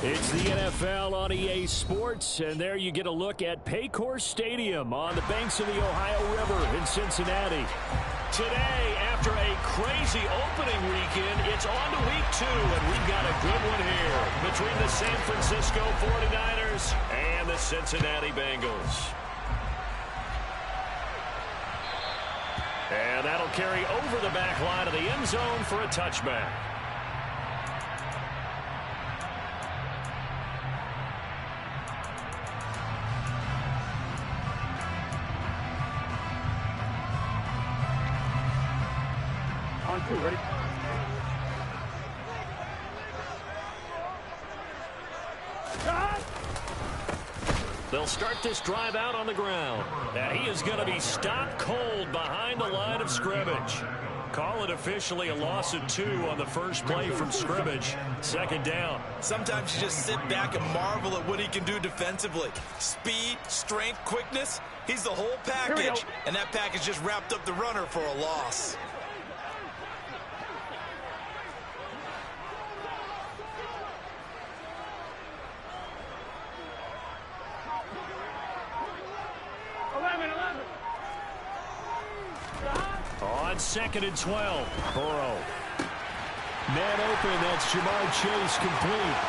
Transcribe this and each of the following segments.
It's the NFL on EA Sports, and there you get a look at Paycor Stadium on the banks of the Ohio River in Cincinnati. Today, after a crazy opening weekend, it's on to week 2, and we've got a good one here between the San Francisco 49ers and the Cincinnati Bengals. And that'll carry over the back line of the end zone for a touchback. On 2, ready? They'll start this drive out on the ground. And he is going to be stopped cold behind the line of scrimmage. Call it officially a loss of 2 on the first play from scrimmage. Second down. Sometimes you just sit back and marvel at what he can do defensively. Speed, strength, quickness. He's the whole package. And that package just wrapped up the runner for a loss. On 2nd and 12, Burrow. Man open, that's Jamar Chase complete.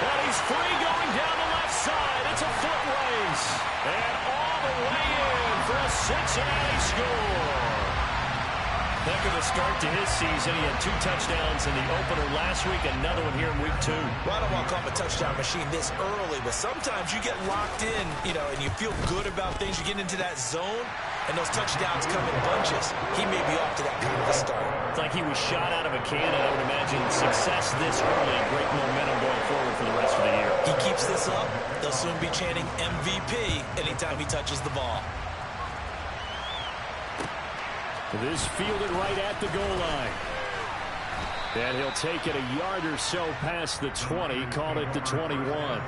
And he's free going down the left side. It's a foot race. And all the way in for a Cincinnati score. Heck of a start to his season. He had 2 touchdowns in the opener last week, another one here in week 2. Well, I don't want to call him a touchdown machine this early, but sometimes you get locked in, and you feel good about things. You get into that zone, and those touchdowns come in bunches. He may be off to that kind of a start. It's like he was shot out of a cannon. I would imagine success this early, great momentum going forward for the rest of the year. He keeps this up, they'll soon be chanting MVP anytime he touches the ball. This fielded right at the goal line. And he'll take it a yard or so past the 20, call it the 21.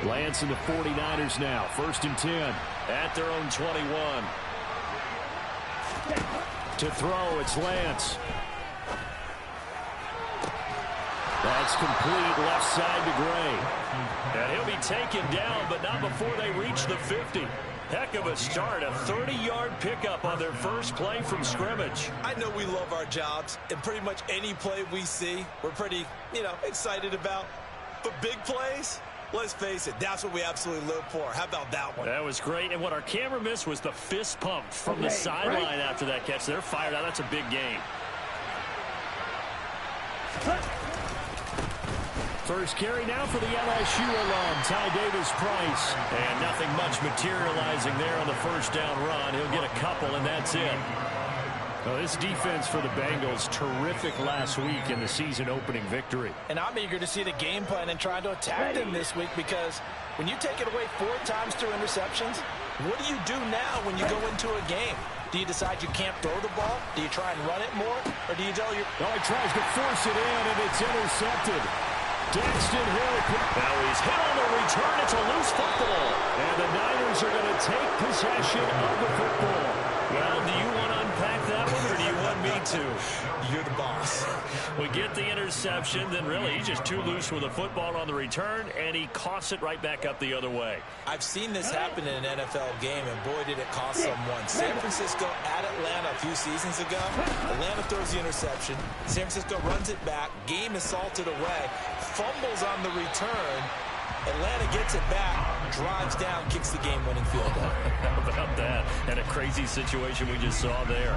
Lance and the 49ers now, 1st and 10 at their own 21. To throw, it's Lance. That's complete, left side to Gray. And he'll be taken down, but not before they reach the 50. Heck of a start, a 30-yard pickup on their first play from scrimmage. I know we love our jobs, and pretty much any play we see, we're pretty, excited about. But big plays, let's face it, that's what we absolutely live for. How about that one? That was great. And what our camera missed was the fist pump from the sideline after that catch. They're fired out. That's a big game. First carry now for the LSU alum, Ty Davis-Price. And nothing much materializing there on the first down run. He'll get a couple, and that's it. Well, this defense for the Bengals, terrific last week in the season-opening victory. And I'm eager to see the game plan and trying to attack them this week, because when you take it away 4 times through interceptions, what do you do now when you go into a game? Do you decide you can't throw the ball? Do you try and run it more? Or do you tell your... Oh, he tries to force it in, and it's intercepted. Daxton Hill. Now he's hit on the return. It's a loose football. And the Niners are going to take possession of the football. Well, do you want to unpack that one, or do you want me to? You're the boss. We get the interception, then really he's just too loose with the football on the return, and he coughs it right back up the other way. I've seen this happen in an NFL game, and boy, did it cost someone. San Francisco at Atlanta a few seasons ago. Atlanta throws the interception. San Francisco runs it back. Game is salted away. Fumbles on the return. Atlanta gets it back, drives down, kicks the game-winning field goal. How about that? And a crazy situation we just saw there.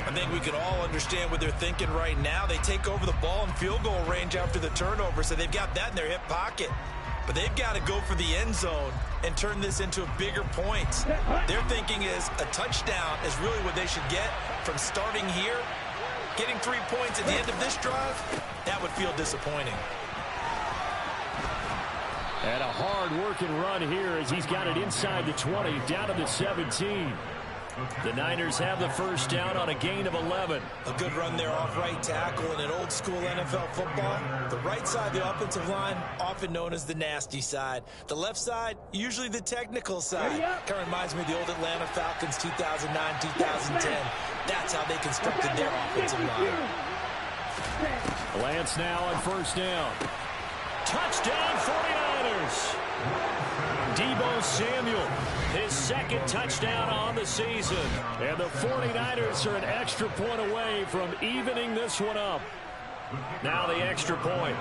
I think we can all understand what they're thinking right now. They take over the ball in field goal range after the turnover, so they've got that in their hip pocket. But they've got to go for the end zone and turn this into bigger points. Their thinking is a touchdown is really what they should get from starting here. Getting 3 points at the end of this drive, that would feel disappointing. And a hard-working run here as he's got it inside the 20, down to the 17. The Niners have the first down on a gain of 11. A good run there off right tackle. In an old school NFL football, the right side of the offensive line, often known as the nasty side. The left side, usually the technical side. Kind of reminds me of the old Atlanta Falcons 2009, 2010. That's how they constructed their offensive line. Lance now on first down. Touchdown 49ers. Deebo Samuel, his second touchdown on the season. And the 49ers are an extra point away from evening this one up. Now the extra point.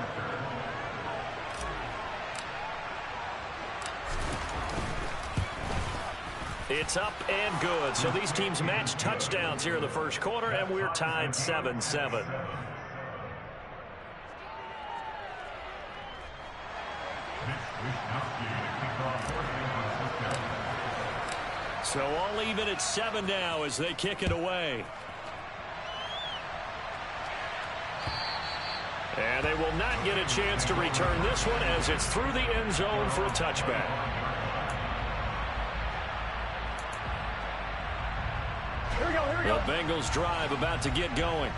It's up and good. So these teams match touchdowns here in the first quarter, and we're tied 7-7. So all even at 7 now as they kick it away. And they will not get a chance to return this one as it's through the end zone for a touchback. The Bengals drive about to get going.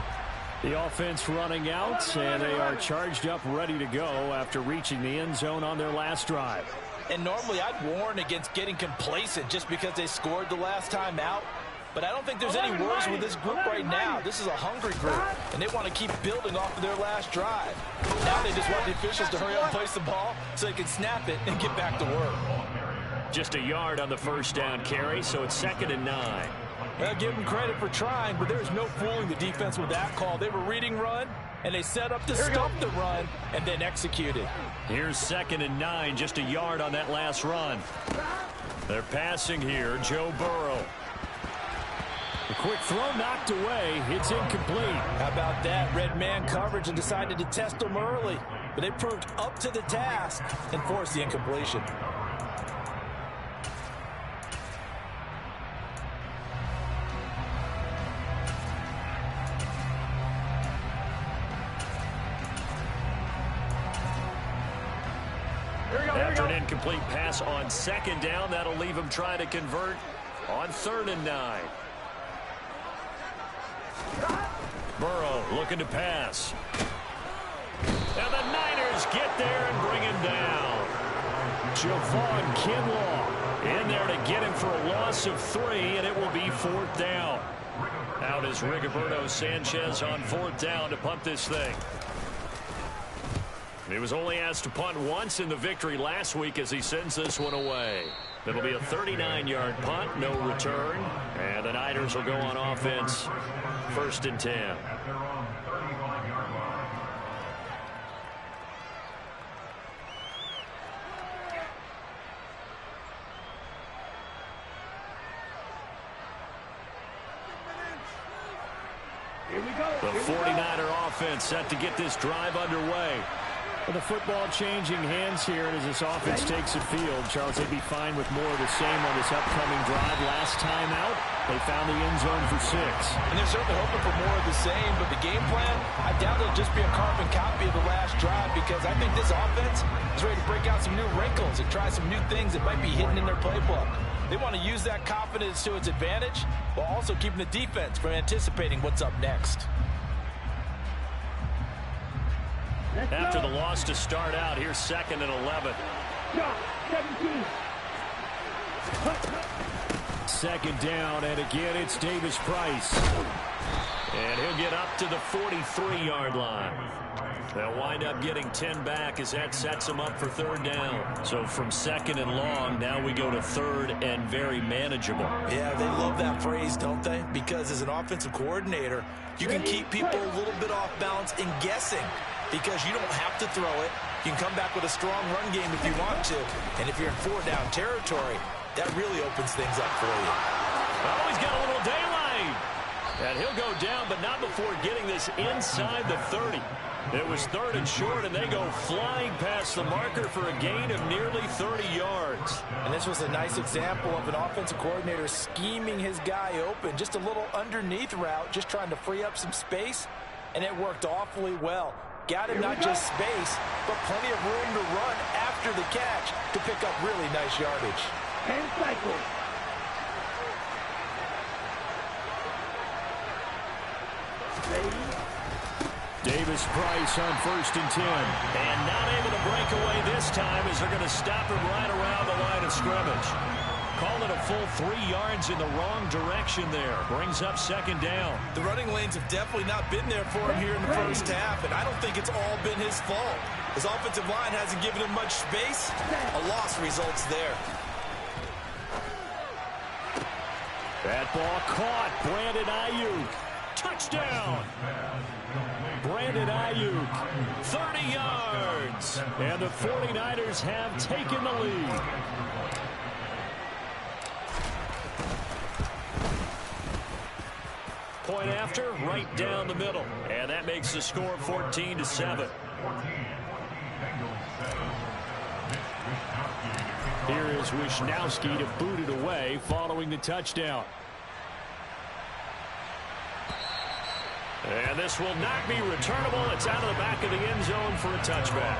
The offense running out, and they are charged up, ready to go after reaching the end zone on their last drive. And normally I'd warn against getting complacent just because they scored the last time out. But I don't think there's any worries with this group right now. This is a hungry group, and they want to keep building off of their last drive. Now they just want the officials to hurry up and place the ball so they can snap it and get back to work. Just a yard on the first down carry, so it's 2nd and 9. Well, give them credit for trying, but there's no fooling the defense with that call. They were reading run, and they set up to stop the run and then executed. Here's 2nd and 9, just a yard on that last run. They're passing here, Joe Burrow. A quick throw knocked away. It's incomplete. How about that? Red man coverage and decided to test them early. But they proved up to the task and forced the incompletion. After an incomplete pass on 2nd down, that'll leave him trying to convert on 3rd and 9. Burrow looking to pass. And the Niners get there and bring him down. Javon Kinlaw in there to get him for a loss of 3, and it will be 4th down. Out is Rigoberto Sanchez on 4th down to punt this thing. He was only asked to punt once in the victory last week as he sends this one away. It'll be a 39-yard punt, no return. And the Niners will go on offense, 1st and 10. The 49er offense set to get this drive underway. The football changing hands here, and as this offense takes the field, Charles, they'd be fine with more of the same on this upcoming drive. Last time out, they found the end zone for 6. And they're certainly hoping for more of the same, but the game plan, I doubt it'll just be a carbon copy of the last drive, because I think this offense is ready to break out some new wrinkles and try some new things that might be hidden in their playbook. They want to use that confidence to its advantage while also keeping the defense from anticipating what's up next. After the loss to start out, here's 2nd and 11. 2nd down, and again it's Davis Price. And he'll get up to the 43-yard line. They'll wind up getting 10 back as that sets them up for 3rd down. So from 2nd and long, now we go to 3rd and very manageable. Yeah, they love that phrase, don't they? Because as an offensive coordinator, you can keep people a little bit off balance and guessing, because you don't have to throw it. You can come back with a strong run game if you want to. And if you're in 4-down territory, that really opens things up for you. Oh, he's got a little daylight. And he'll go down, but not before getting this inside the 30. It was 3rd and short, and they go flying past the marker for a gain of nearly 30 yards. And this was a nice example of an offensive coordinator scheming his guy open. Just a little underneath route, just trying to free up some space, and it worked awfully well. Got him not just space, but plenty of room to run after the catch to pick up really nice yardage. 10 cycles. Davis Price on 1st and 10. And not able to break away this time as they're going to stop him right around the line of scrimmage. Call it a full 3 yards in the wrong direction there. Brings up 2nd down. The running lanes have definitely not been there for him here in the first half, and I don't think it's all been his fault. His offensive line hasn't given him much space. A loss results there. That ball caught. Brandon Ayuk. Touchdown. Brandon Ayuk. 30 yards. And the 49ers have taken the lead. Point after, right down the middle. And that makes the score 14-7. Here is Wisnowski to boot it away following the touchdown. And this will not be returnable. It's out of the back of the end zone for a touchback.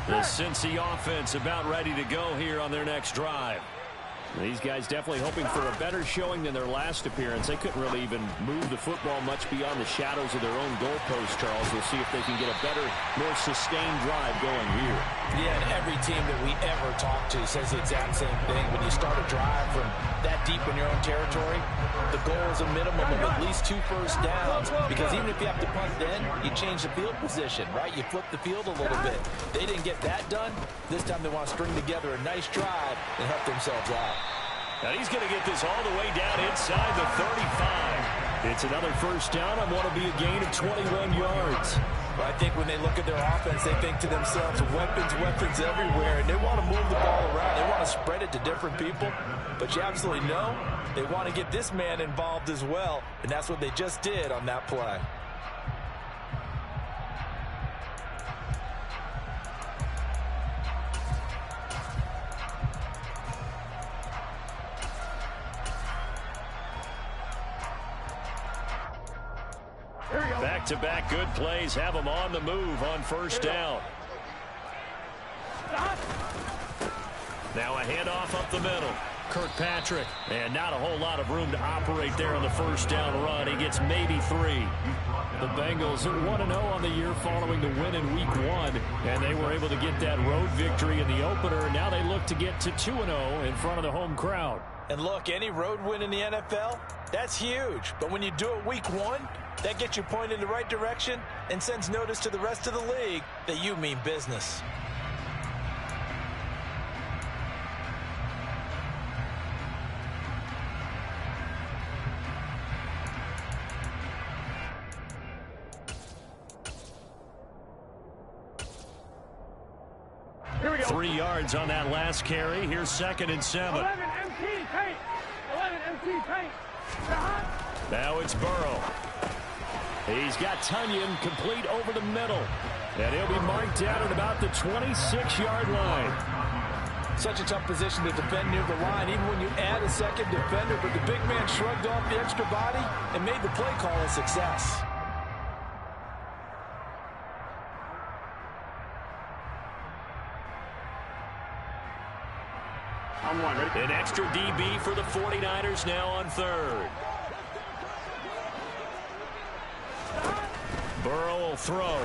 The Cincy offense about ready to go here on their next drive. These guys definitely hoping for a better showing than their last appearance. They couldn't really even move the football much beyond the shadows of their own goalpost, Charles. We'll see if they can get a better, more sustained drive going here. Yeah, and every team that we ever talk to says the exact same thing. When you start a drive from that deep in your own territory, the goal is a minimum of at least 2 first downs, because even if you have to punt then, you change the field position, right? You flip the field a little bit. They didn't get that done. This time they want to string together a nice drive and help themselves out. Now he's going to get this all the way down inside the 35. It's another first down on what will be a gain of 21 yards. But I think when they look at their offense, they think to themselves, weapons, weapons everywhere, and they want to move the ball around. They want to spread it to different people. But you absolutely know they want to get this man involved as well, and that's what they just did on that play. Back-to-back good plays have them on the move on first down. Now a handoff up the middle. Kirkpatrick, and not a whole lot of room to operate there on the first down run. He gets maybe 3. The Bengals are 1-0 on the year following the win in Week 1, and they were able to get that road victory in the opener. Now they look to get to 2-0 in front of the home crowd. And look, any road win in the NFL, that's huge. But when you do it Week 1, that gets you pointed in the right direction and sends notice to the rest of the league that you mean business. Here we go. 3 yards on that last carry. Here's 2nd and 7. 11 MT paint. 11 MT paint. Now it's Burrow. He's got Tunyon complete over the middle. And he'll be marked down at about the 26-yard line. Such a tough position to defend near the line, even when you add a second defender. But the big man shrugged off the extra body and made the play call a success. I'm one. Ready? An extra DB for the 49ers now on 3rd. Burrow will throw.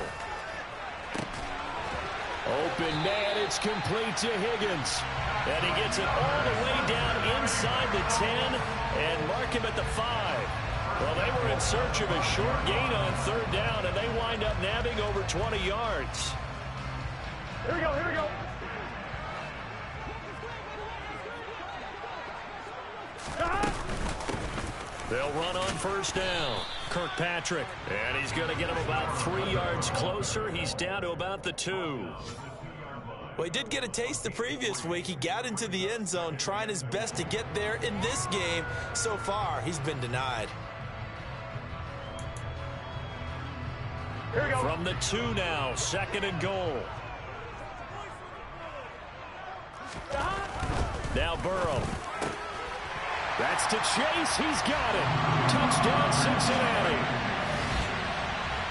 Open man, it's complete to Higgins. And he gets it all the way down inside the 10 and mark him at the 5. Well, they were in search of a short gain on 3rd down, and they wind up nabbing over 20 yards. Here we go, here we go. They'll run on first down. Kirkpatrick, and he's going to get him about 3 yards closer. He's down to about the 2. Well, he did get a taste the previous week. He got into the end zone, trying his best to get there in this game. So far, he's been denied. Here we go. From the 2 now, 2nd and goal. Now Burrow. That's to Chase. He's got it. Touchdown, Cincinnati.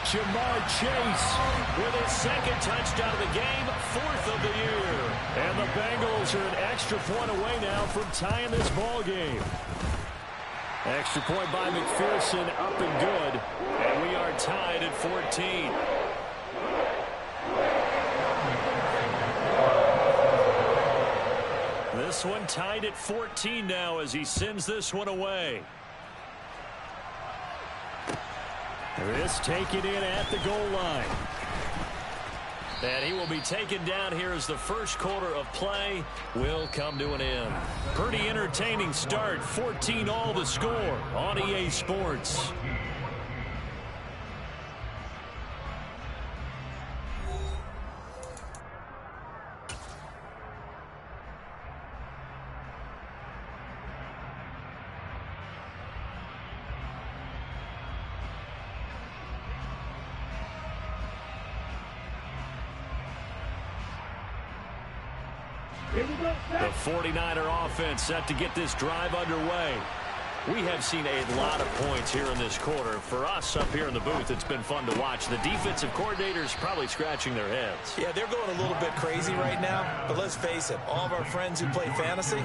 Jamar Chase with his second touchdown of the game, 4th of the year. And the Bengals are an extra point away now from tying this ball game. Extra point by McPherson, up and good. And we are tied at 14. This one tied at 14 now as he sends this one away. This taken in at the goal line. And he will be taken down here as the first quarter of play will come to an end. Pretty entertaining start. 14-all the score on EA Sports. The 49er offense set to get this drive underway. We have seen a lot of points here in this quarter. For us up here in the booth, it's been fun to watch. The defensive coordinators probably scratching their heads. Yeah, they're going a little bit crazy right now. But let's face it, all of our friends who play fantasy,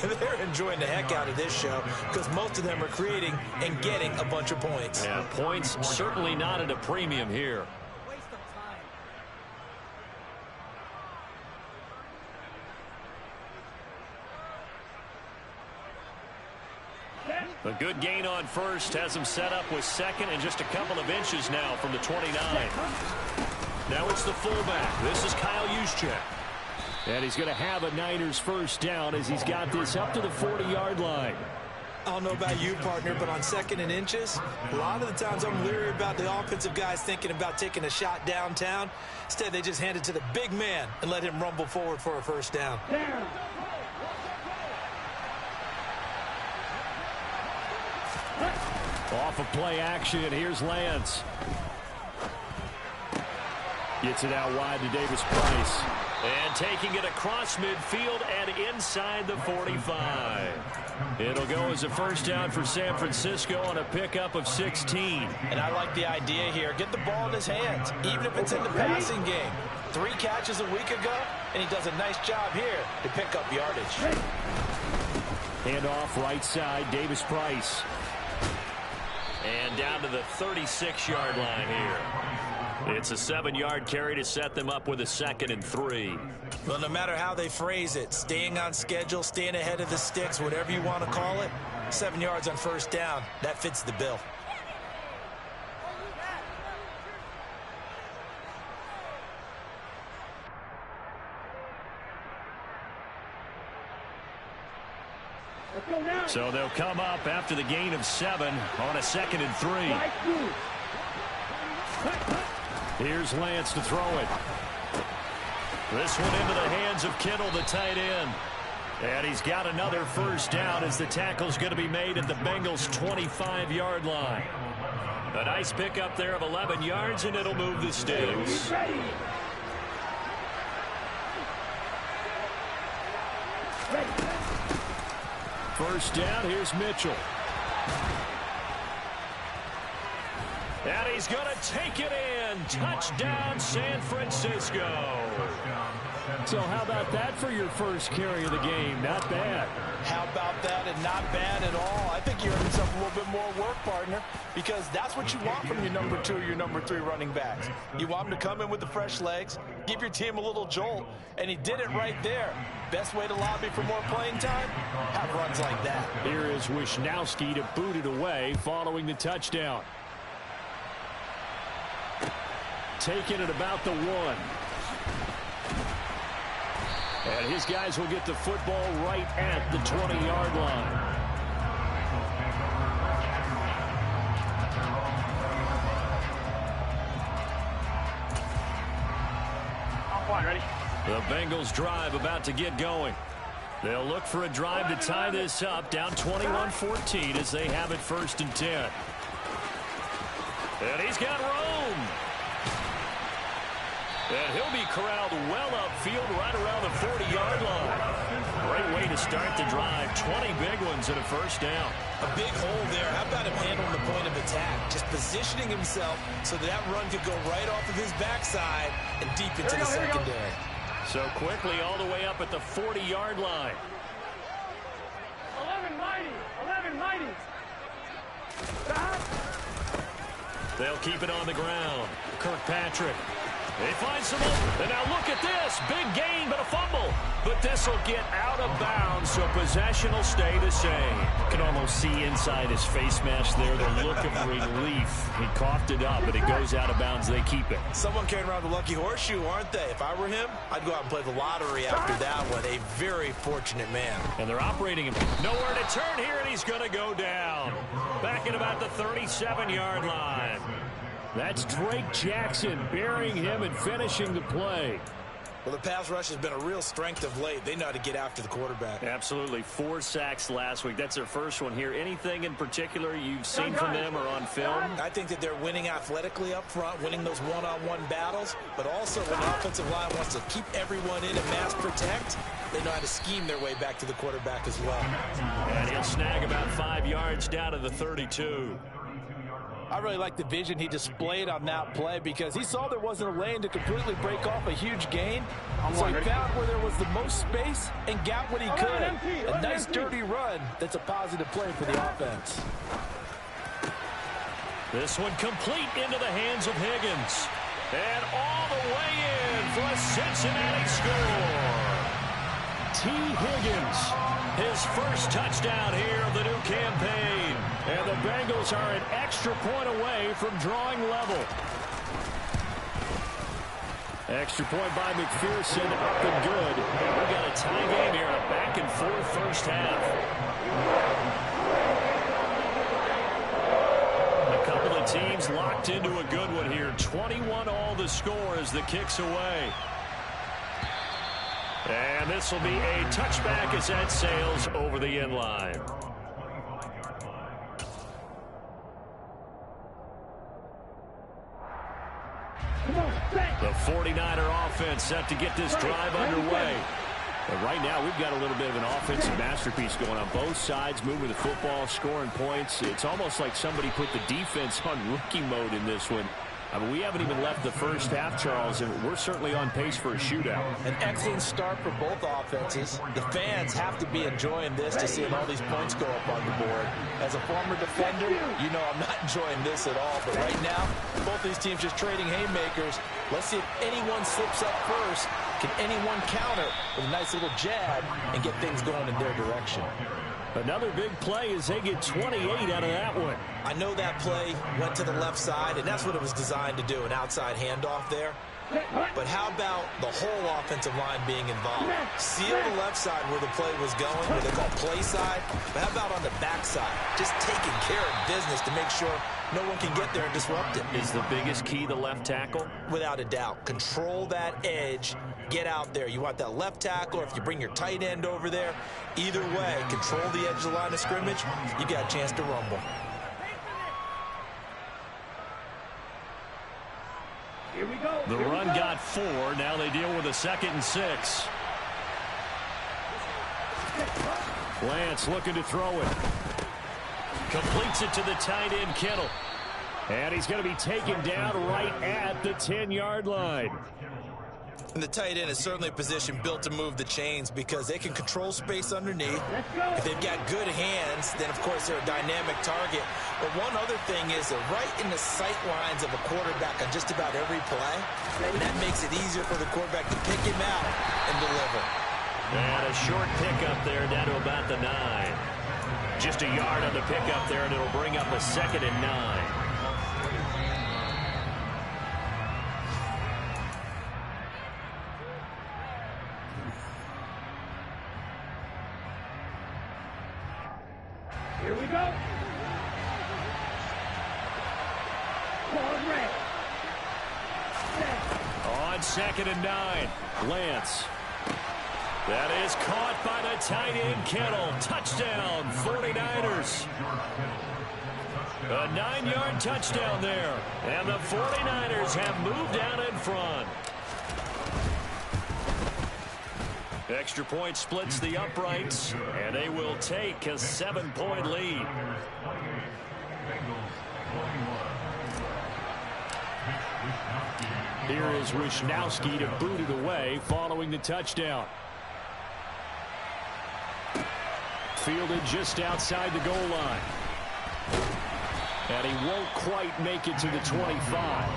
they're enjoying the heck out of this show because most of them are creating and getting a bunch of points. Yeah, points certainly not at a premium here. A good gain on first has him set up with second and just a couple of inches now from the 29. Now it's the fullback. This is Kyle Juszczyk. And he's going to have a Niners first down as he's got this up to the 40-yard line. I don't know about you, partner, but on second and inches, a lot of the times I'm leery about the offensive guys thinking about taking a shot downtown. Instead, they just hand it to the big man and let him rumble forward for a first down. Off of play action, here's Lance. Gets it out wide to Davis Price. And taking it across midfield and inside the 45. It'll go as a first down for San Francisco on a pickup of 16. And I like the idea here. Get the ball in his hands, even if it's in the passing game. 3 catches a week ago, and he does a nice job here to pick up yardage. Hand off right side, Davis Price. And down to the 36-yard line here. It's a 7-yard carry to set them up with a 2nd and 3. Well, no matter how they phrase it, staying on schedule, staying ahead of the sticks, whatever you want to call it, 7 yards on first down, that fits the bill. So they'll come up after the gain of 7 on a 2nd and 3. Here's Lance to throw it. This one into the hands of Kittle, the tight end. And he's got another first down as the tackle's going to be made at the Bengals' 25-yard line. A nice pickup there of 11 yards, and it'll move the sticks. First down, here's Mitchell. And he's going to take it in. Touchdown, San Francisco. So how about that for your first carry of the game? Not bad. How about that, and not bad at all. I think you're earning yourself a little bit more work, partner, because that's what you want from your number 2 or your number 3 running backs. You want them to come in with the fresh legs, give your team a little jolt, and he did it right there. Best way to lobby for more playing time? Have runs like that. Here is Wisnowski to boot it away following the touchdown. Taking it about the 1. And his guys will get the football right at the 20-yard line. Ready? The Bengals drive about to get going. They'll look for a drive to tie this up, down 21-14 as they have it 1st and 10. And he's got room. And he'll he'll be corralled well upfield right around the 40-yard line. Great way to start the drive. 20 big ones and a first down. A big hole there. How about him handling the point of attack? Just positioning himself so that run could go right off of his backside and deep into the secondary. So quickly all the way up at the 40-yard line. 11 mighty. 11 mighty. They'll keep it on the ground. Kirkpatrick. They find some open. And now look at this. Big gain, but a fumble. But this will get out of bounds, so possession will stay the same. You can almost see inside his face mask there the look of relief. He coughed it up, but it goes out of bounds. They keep it. Someone carrying around the lucky horseshoe, aren't they? If I were him, I'd go out and play the lottery after that one. A very fortunate man. And they're operating him. Nowhere to turn here, and he's going to go down. Back at about the 37-yard line. That's Drake Jackson burying him and finishing the play. Well, the pass rush has been a real strength of late. They know how to get after the quarterback. Absolutely. 4 sacks last week. That's their first one here. Anything in particular you've seen from them or on film? I think that they're winning athletically up front, winning those one-on-one battles, but also when the offensive line wants to keep everyone in and mass protect, they know how to scheme their way back to the quarterback as well. And he'll snag about 5 yards down to the 32. I really like the vision he displayed on that play because he saw there wasn't a lane to completely break off a huge gain. So he found where there was the most space and got what he could. A nice dirty run that's a positive play for the offense. This one complete into the hands of Higgins. And all the way in for a Cincinnati score. T. Higgins, his first touchdown here of the new campaign. And the Bengals are an extra point away from drawing level. Extra point by McPherson, up and good. We got a tie game here, a back-and-forth first half. A couple of teams locked into a good one here. 21 all the score as the kick's away. And this will be a touchback as that sails over the end line. The 49er offense set to get this drive underway. But right now, we've got a little bit of an offensive masterpiece going on both sides, moving the football, scoring points. It's almost like somebody put the defense on rookie mode in this one. I mean, we haven't even left the first half, Charles, and we're certainly on pace for a shootout. An excellent start for both offenses. The fans have to be enjoying this to seeing all these points go up on the board. As a former defender, you know I'm not enjoying this at all. But right now, both these teams just trading haymakers. Let's see if anyone slips up first. Can anyone counter with a nice little jab and get things going in their direction? Another big play as they get 28 out of that one. I know that play went to the left side, and that's what it was designed to do, an outside handoff there. But how about the whole offensive line being involved? Seal the left side where the play was going, where they call play side. But how about on the back side? Just taking care of business to make sure no one can get there and disrupt it. Is the biggest key the left tackle? Without a doubt. Control that edge. Get out there. You want that left tackle, or if you bring your tight end over there, either way, control the edge of the line of scrimmage, you got a chance to rumble. Here we go. The run got 4. Now they deal with a 2nd and 6. Lance looking to throw it. Completes it to the tight end, Kittle. And he's going to be taken down right at the 10-yard line. And the tight end is certainly a position built to move the chains because they can control space underneath. If they've got good hands, then, of course, they're a dynamic target. But one other thing is they're right in the sight lines of a quarterback on just about every play. And that makes it easier for the quarterback to pick him out and deliver. And a short pickup there down to about the 9. Just a yard on the pickup there, and it'll bring up a 2nd and 9. Here we go. On 2nd and 9, Lance. That is caught by the tight end, Kittle. Touchdown, 49ers. A 9-yard touchdown there. And the 49ers have moved out in front. Extra point splits the uprights, and they will take a 7-point lead. Here is Wisnowski to boot it away following the touchdown. Fielded just outside the goal line. And he won't quite make it to the 25.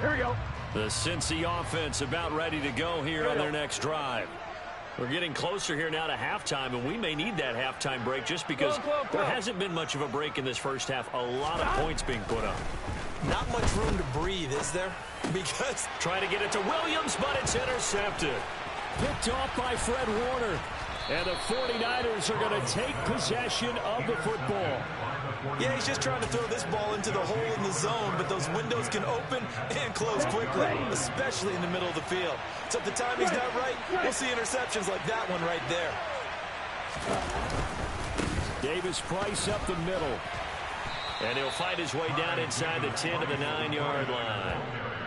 Here we go. The Cincy offense about ready to go here on their next drive. We're getting closer here now to halftime, and we may need that halftime break just because there hasn't been much of a break in this first half. A lot of points being put up. Not much room to breathe, is there? Because trying to get it to Williams, but it's intercepted. Picked off by Fred Warner. And the 49ers are going to take possession of the football. Yeah, he's just trying to throw this ball into the hole in the zone, but those windows can open and close quickly, especially in the middle of the field. So if the timing's not right, we'll see interceptions like that one right there. Davis Price up the middle. And he'll fight his way down inside the 10 to the 9-yard line.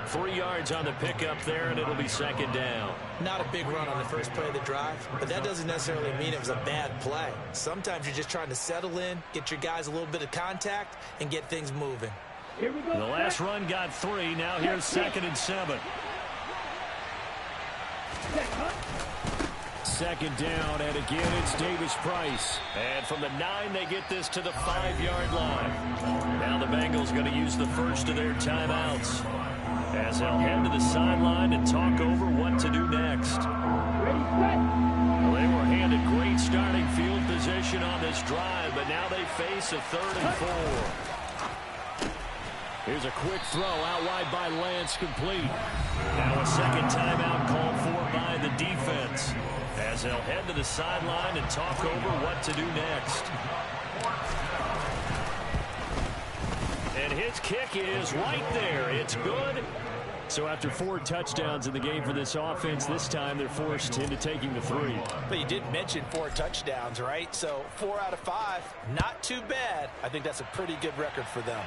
3 yards on the pickup there, and it'll be second down. Not a big run on the first play of the drive, but that doesn't necessarily mean it was a bad play. Sometimes you're just trying to settle in, get your guys a little bit of contact, and get things moving. Here we go. The last run got 3. Now here's 2nd and 7. Second down, and again it's Davis Price. And from the 9, they get this to the 5-yard line. Now the Bengals going to use the first of their timeouts, as they'll head to the sideline and talk over what to do next. Well, they were handed great starting field position on this drive, but now they face a 3rd and 4. Here's a quick throw out wide by Lance, complete. Now a second timeout called for by the defense, as they'll head to the sideline and talk over what to do next. And his kick is right there. It's good. So after 4 touchdowns in the game for this offense, this time they're forced into taking the 3. But you did mention 4 touchdowns, right? So 4 out of 5, not too bad. I think that's a pretty good record for them.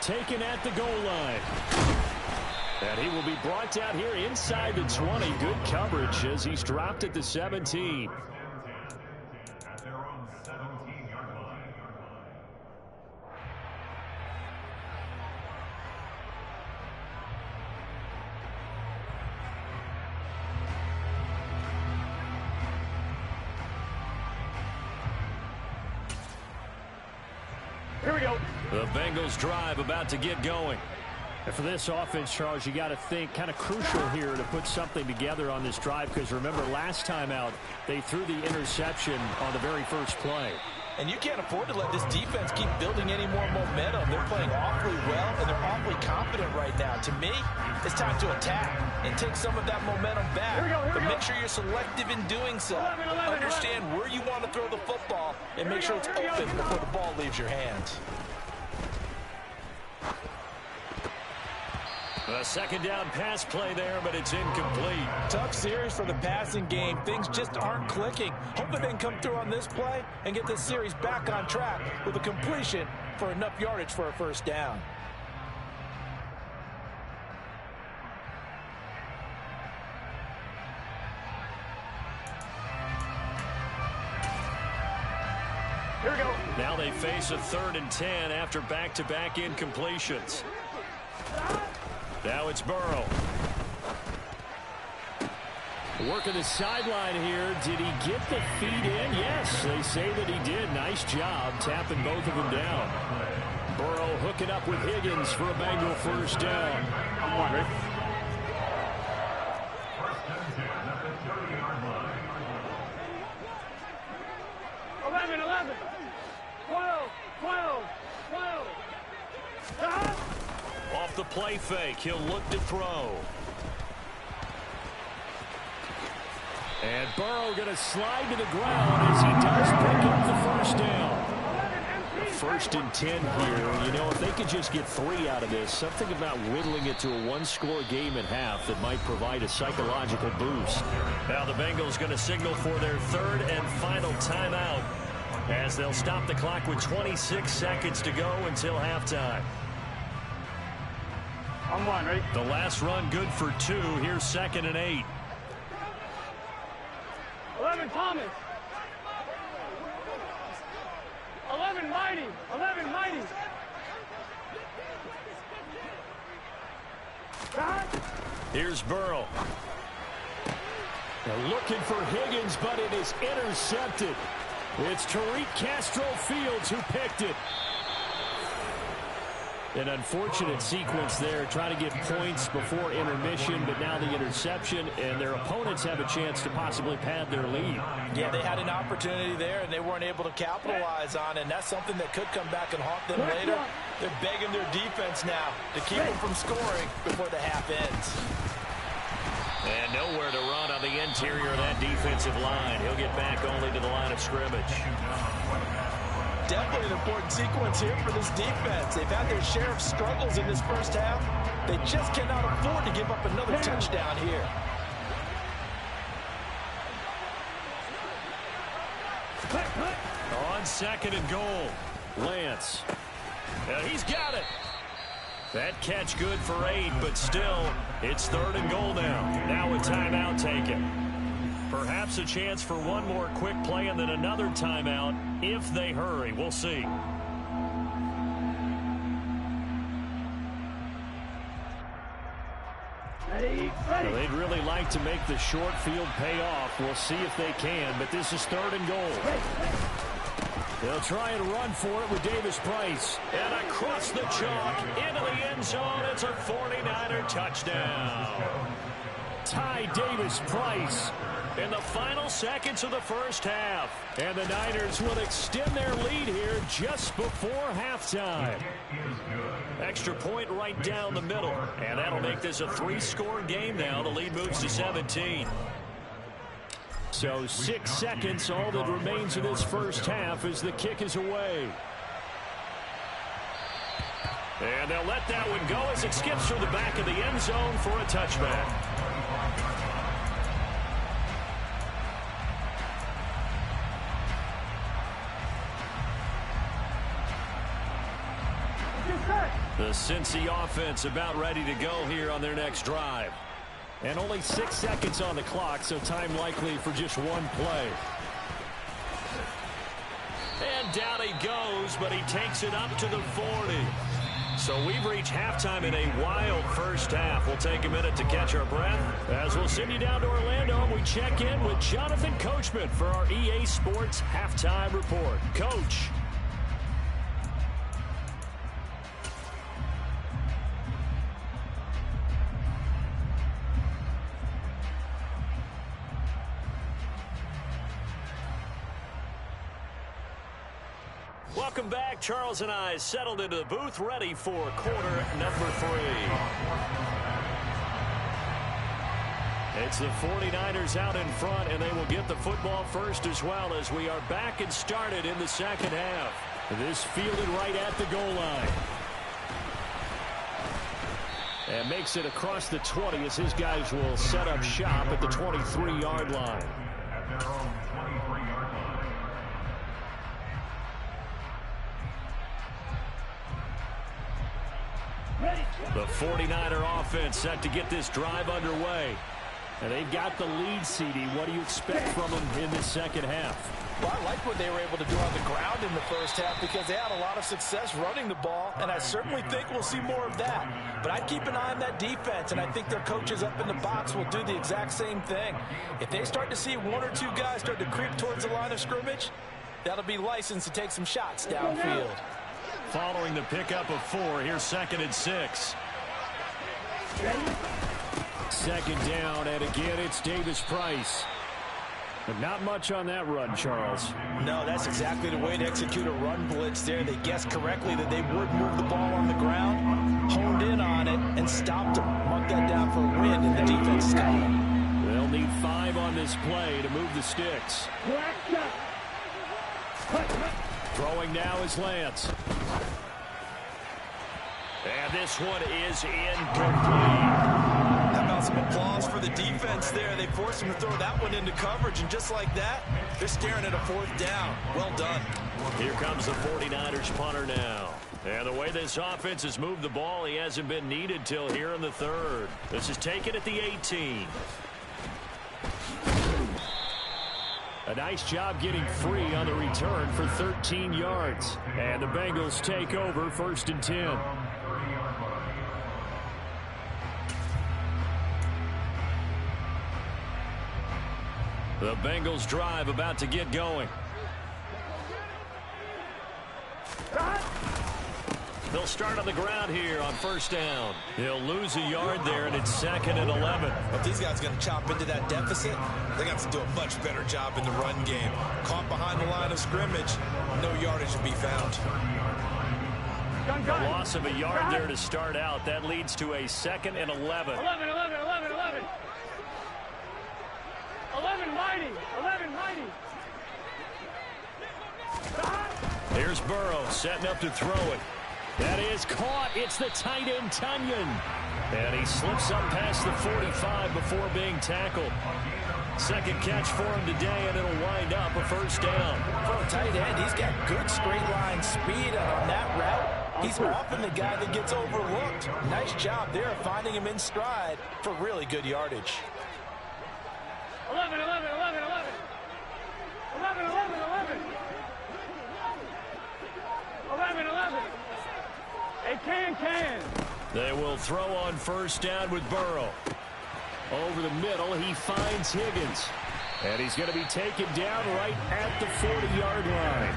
Taken at the goal line. And he will be brought down here inside the 20. Good coverage as he's dropped at the 17. Here we go. The Bengals drive about to get going. And for this offense, Charles, you got to think kind of crucial here to put something together on this drive, because remember last time out they threw the interception on the very first play. And you can't afford to let this defense keep building any more momentum. They're playing awfully well, and they're awfully confident right now. To me, it's time to attack and take some of that momentum back. But make sure you're selective in doing so. Understand where you want to throw the football and make sure it's open before the ball leaves your hands. A second down pass play there, but it's incomplete. Tough series for the passing game. Things just aren't clicking. Hopefully they can come through on this play and get this series back on track with a completion for enough yardage for a first down. Here we go. Now they face a 3rd and 10 after back-to-back incompletions. Now it's Burrow. Working the sideline here. Did he get the feet in? Yes, they say that he did. Nice job tapping both of them down. Burrow hooking up with Higgins for a Bengal first down. I'm wondering. Off the play fake, he'll look to throw. And Burrow going to slide to the ground as he does pick up the first down. First and 10 here. You know, if they could just get 3 out of this, something about whittling it to a one-score game at half that might provide a psychological boost. Now the Bengals going to signal for their third and final timeout as they'll stop the clock with 26 seconds to go until halftime. On one, ready? The last run good for 2. Here's 2nd and 8. 11 Thomas. 11 Mighty. 11 Mighty. Here's Burrow. They're looking for Higgins, but it is intercepted. It's Tariq Castro-Fields who picked it. An unfortunate sequence there, trying to get points before intermission, but now the interception, and their opponents have a chance to possibly pad their lead. Yeah, they had an opportunity there, and they weren't able to capitalize on it, and that's something that could come back and haunt them later. They're begging their defense now to keep them from scoring before the half ends. And nowhere to run on the interior of that defensive line. He'll get back only to the line of scrimmage. Definitely an important sequence here for this defense. They've had their share of struggles in this first half. They just cannot afford to give up another touchdown here. On 2nd and goal, Lance. He's got it. That catch good for 8, but still, it's 3rd and goal now. Now a timeout taken. Perhaps a chance for one more quick play and then another timeout if they hurry. We'll see. Well, they'd really like to make the short field pay off. We'll see if they can, but this is 3rd and goal. They'll try and run for it with Davis Price. And across the chalk, into the end zone, it's a 49er touchdown. Ty Davis Price in the final seconds of the first half. And the Niners will extend their lead here just before halftime. Extra point right down the middle. And that'll make this a 3-score game now. The lead moves to 17. So 6 seconds, all that remains of this first half as the kick is away. And they'll let that one go as it skips through the back of the end zone for a touchback. The Cincy offense about ready to go here on their next drive. And only 6 seconds on the clock, so time likely for just one play. And down he goes, but he takes it up to the 40. So we've reached halftime in a wild first half. We'll take a minute to catch our breath as we'll send you down to Orlando and we check in with Jonathan Coachman for our EA Sports Halftime Report. Coach. Welcome back. Charles and I settled into the booth, ready for quarter number 3. It's the 49ers out in front, and they will get the football first as well as we are back and started in the second half. This fielded right at the goal line. And makes it across the 20 as his guys will set up shop at the 23-yard line. The 49er offense set to get this drive underway. And they've got the lead, CD. What do you expect from them in this second half? Well, I like what they were able to do on the ground in the first half because they had a lot of success running the ball, and I certainly think we'll see more of that. But I'd keep an eye on that defense, and I think their coaches up in the box will do the exact same thing. If they start to see 1 or 2 guys start to creep towards the line of scrimmage, that'll be licensed to take some shots downfield. Following the pickup of 4, here's 2nd and 6. Second down, and again, it's Davis Price. But not much on that run, Charles. No, that's exactly the way to execute a run blitz there. They guessed correctly that they would move the ball on the ground, honed in on it, and stopped them. Mark that down for a win in the defense's column. They'll need 5 on this play to move the sticks. Throwing now is Lance. And this one is incomplete. How about some applause for the defense there? They forced him to throw that one into coverage, and just like that, they're staring at a 4th down. Well done. Here comes the 49ers punter now. And the way this offense has moved the ball, he hasn't been needed till here in the 3rd. This is taken at the 18. A nice job getting free on the return for 13 yards. And the Bengals take over 1st and 10. The Bengals drive about to get going. They'll start on the ground here on 1st down. He'll lose a yard there, and it's 2nd and 11. If these guys are going to chop into that deficit, they got to do a much better job in the run game. Caught behind the line of scrimmage, no yardage to be found. A loss of a yard there to start out. That leads to a 2nd and 11. 11 mighty. 11 mighty. Here's Burrow setting up to throw it. That is caught. It's the tight end, Tunyon. And he slips up past the 45 before being tackled. 2nd catch for him today, and it'll wind up a 1st down. For a tight end, he's got good straight line speed, and on that route, he's often the guy that gets overlooked. Nice job there of finding him in stride for really good yardage. 11. 11. Hey, can. They will throw on 1st down with Burrow. Over the middle, he finds Higgins. And he's going to be taken down right at the 40-yard line.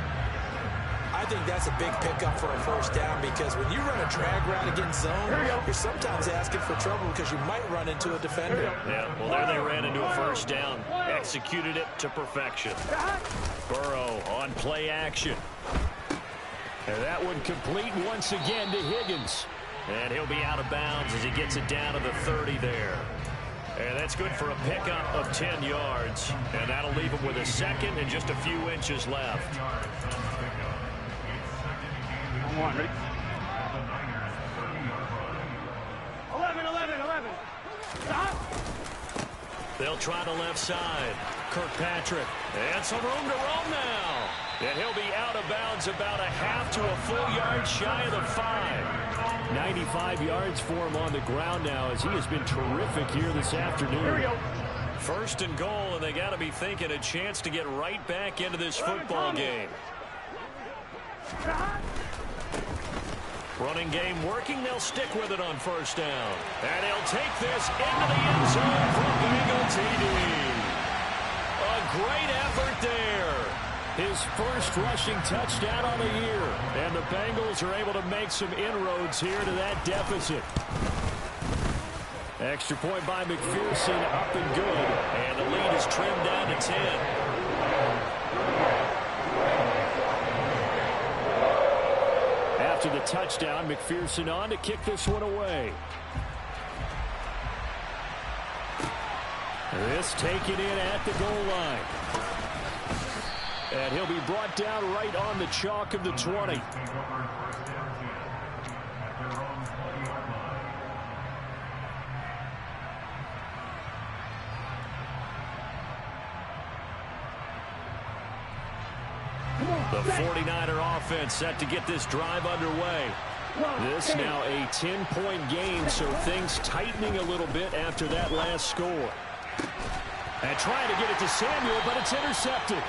I think that's a big pickup for a 1st down, because when you run a drag route against zone, you're sometimes asking for trouble because you might run into a defender. Yeah, well, there they ran into a 1st down. Executed it to perfection. Burrow on play action. And that one complete once again to Higgins. And he'll be out of bounds as he gets it down to the 30 there. And that's good for a pickup of 10 yards. And that'll leave him with a 2nd and just a few inches left. Come on, ready? 11. Stop. They'll try the left side. Kirkpatrick. And some room to roam now. And he'll be out of bounds about a half to a full yard shy of the 5. 95 yards for him on the ground now, as he has been terrific here this afternoon. Here we go. 1st and goal, and they got to be thinking a chance to get right back into this football game. Running game working. They'll stick with it on 1st down. And he'll take this into the end zone for Bengal TD. A great effort there. His 1st rushing touchdown on the year. And the Bengals are able to make some inroads here to that deficit. Extra point by McPherson, up and good. And the lead is trimmed down to 10. After the touchdown, McPherson on to kick this one away. This taken in at the goal line. And he'll be brought down right on the chalk of the 20. The 49er offense set to get this drive underway. This now a 10-point game, so things tightening a little bit after that last score. And trying to get it to Samuel, but it's intercepted.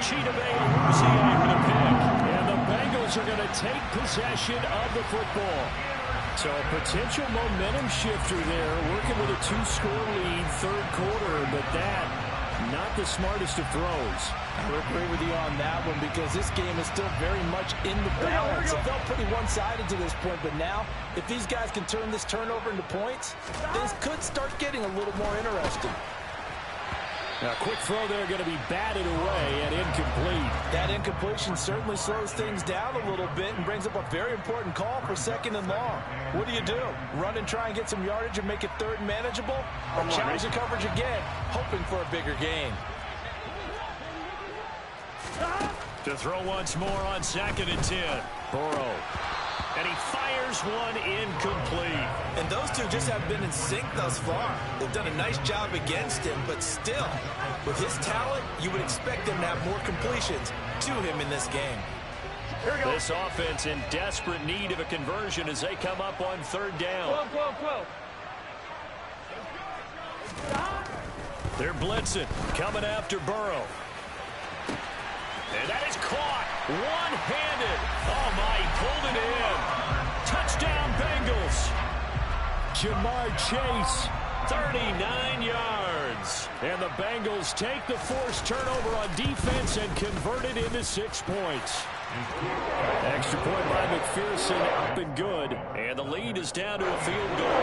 Cheetah Bay Awuzie with a pick. And the Bengals are going to take possession of the football. So a potential momentum shifter there, working with a 2-score lead, 3rd quarter, but that, not the smartest of throws. I would agree with you on that one, because this game is still very much in the balance. It felt pretty one-sided to this point, but now, if these guys can turn this turnover into points, things could start getting a little more interesting. A quick throw there going to be batted away and incomplete. That incompletion certainly slows things down a little bit and brings up a very important call for 2nd and long. What do? Run and try and get some yardage and make it 3rd and manageable? Or challenge the coverage again, hoping for a bigger gain? To throw once more on 2nd and 10. Burrow. And he fires one incomplete. And those two just have been in sync thus far. They've done a nice job against him, but still, with his talent, you would expect him to have more completions to him in this game. This offense in desperate need of a conversion as they come up on 3rd down. 12. They're blitzing, coming after Burrow. And that is caught one-handed. Oh, my, he pulled it in. Touchdown, Bengals. Jamar Chase, 39 yards. And the Bengals take the forced turnover on defense and convert it into 6 points. Extra point by McPherson, up and good. And the lead is down to a field goal.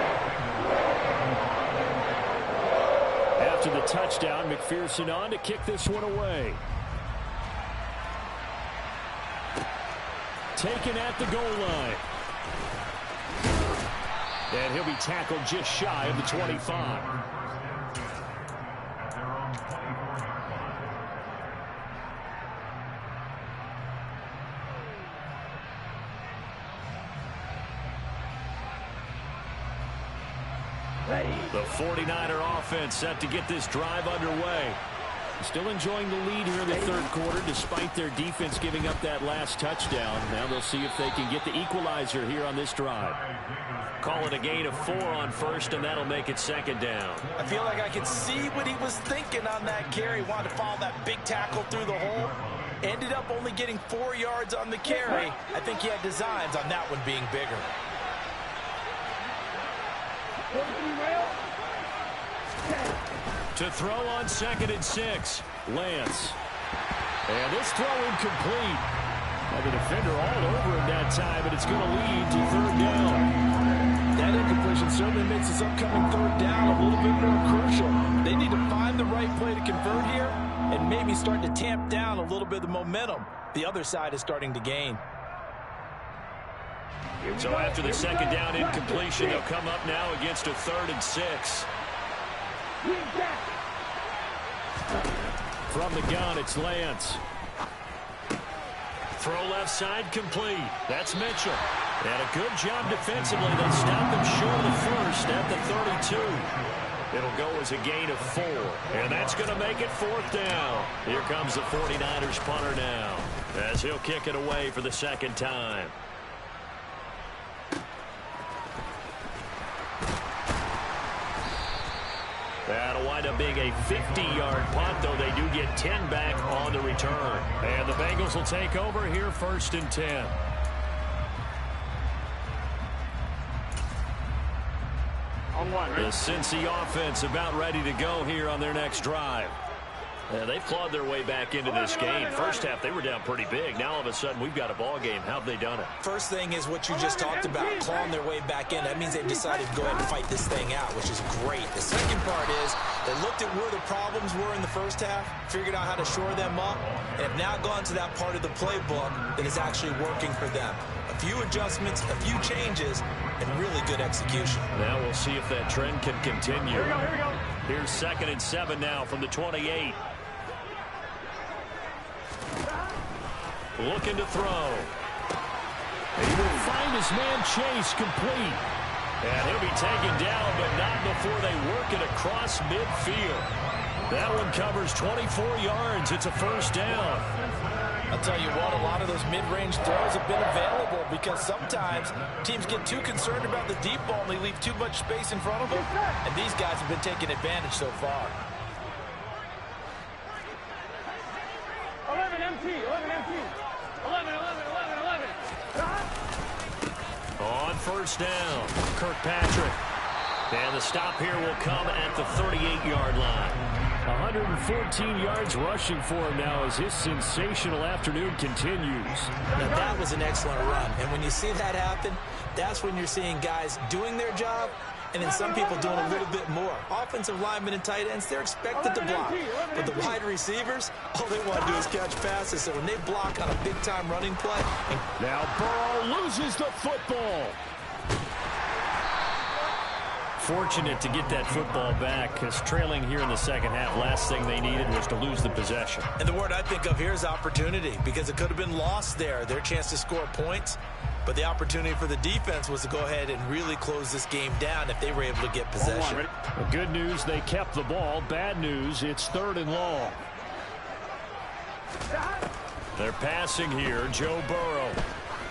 After the touchdown, McPherson on to kick this one away. Taken at the goal line. And he'll be tackled just shy of the 25. The 49er offense set to get this drive underway. Still enjoying the lead here in the 3rd quarter despite their defense giving up that last touchdown. Now they'll see if they can get the equalizer here on this drive. Call it a gain of 4 on 1st, and that'll make it 2nd down. I feel like I could see what he was thinking on that carry. Wanted to follow that big tackle through the hole. Ended up only getting 4 yards on the carry. I think he had designs on that one being bigger. To throw on 2nd and 6, Lance. And this throw incomplete. Well, the defender all over him that time, but it's going to lead to 3rd down. That incompletion certainly makes this upcoming 3rd down a little bit more crucial. They need to find the right play to convert here and maybe start to tamp down a little bit of the momentum the other side is starting to gain. So after the 2nd down incompletion, they'll come up now against a 3rd and 6. From the gun, it's Lance. Throw left side complete. That's Mitchell. And a good job defensively. They stop him short of the 1st at the 32. It'll go as a gain of 4. And that's going to make it 4th down. Here comes the 49ers punter now, as he'll kick it away for the 2nd time. That'll wind up being a 50-yard punt, though they do get 10 back on the return. And the Bengals will take over here 1st and 10. The Cincy offense about ready to go here on their next drive. Yeah, they've clawed their way back into this game. First half, they were down pretty big. Now, all of a sudden, we've got a ball game. How have they done it? First thing is what you just talked about, clawing their way back in. That means they've decided to go ahead and fight this thing out, which is great. The second part is they looked at where the problems were in the first half, figured out how to shore them up, and have now gone to that part of the playbook that is actually working for them. A few adjustments, a few changes, and really good execution. Now we'll see if that trend can continue. Here we go. Here's 2nd and 7 now from the 28. Looking to throw. And he will find his man Chase complete. And he'll be taken down, but not before they work it across midfield. That one covers 24 yards. It's a 1st down. I'll tell you what, a lot of those mid-range throws have been available because sometimes teams get too concerned about the deep ball and they leave too much space in front of them. And these guys have been taking advantage so far. 11 MT. 11. On 1st down, Kirkpatrick. And the stop here will come at the 38-yard line. 114 yards rushing for him now as his sensational afternoon continues. Now, that was an excellent run. And when you see that happen, that's when you're seeing guys doing their job and then some people doing a little bit more. Offensive linemen and tight ends, they're expected to block. But the wide receivers, all they want to do is catch passes. So when they block on a big-time running play. Now Burrow loses the football. Fortunate to get that football back, because trailing here in the second half, last thing they needed was to lose the possession. And the word I think of here is opportunity, because it could have been lost there, their chance to score points. But the opportunity for the defense was to go ahead and really close this game down if they were able to get possession. The good news, they kept the ball. Bad news, it's 3rd and long. They're passing here, Joe Burrow.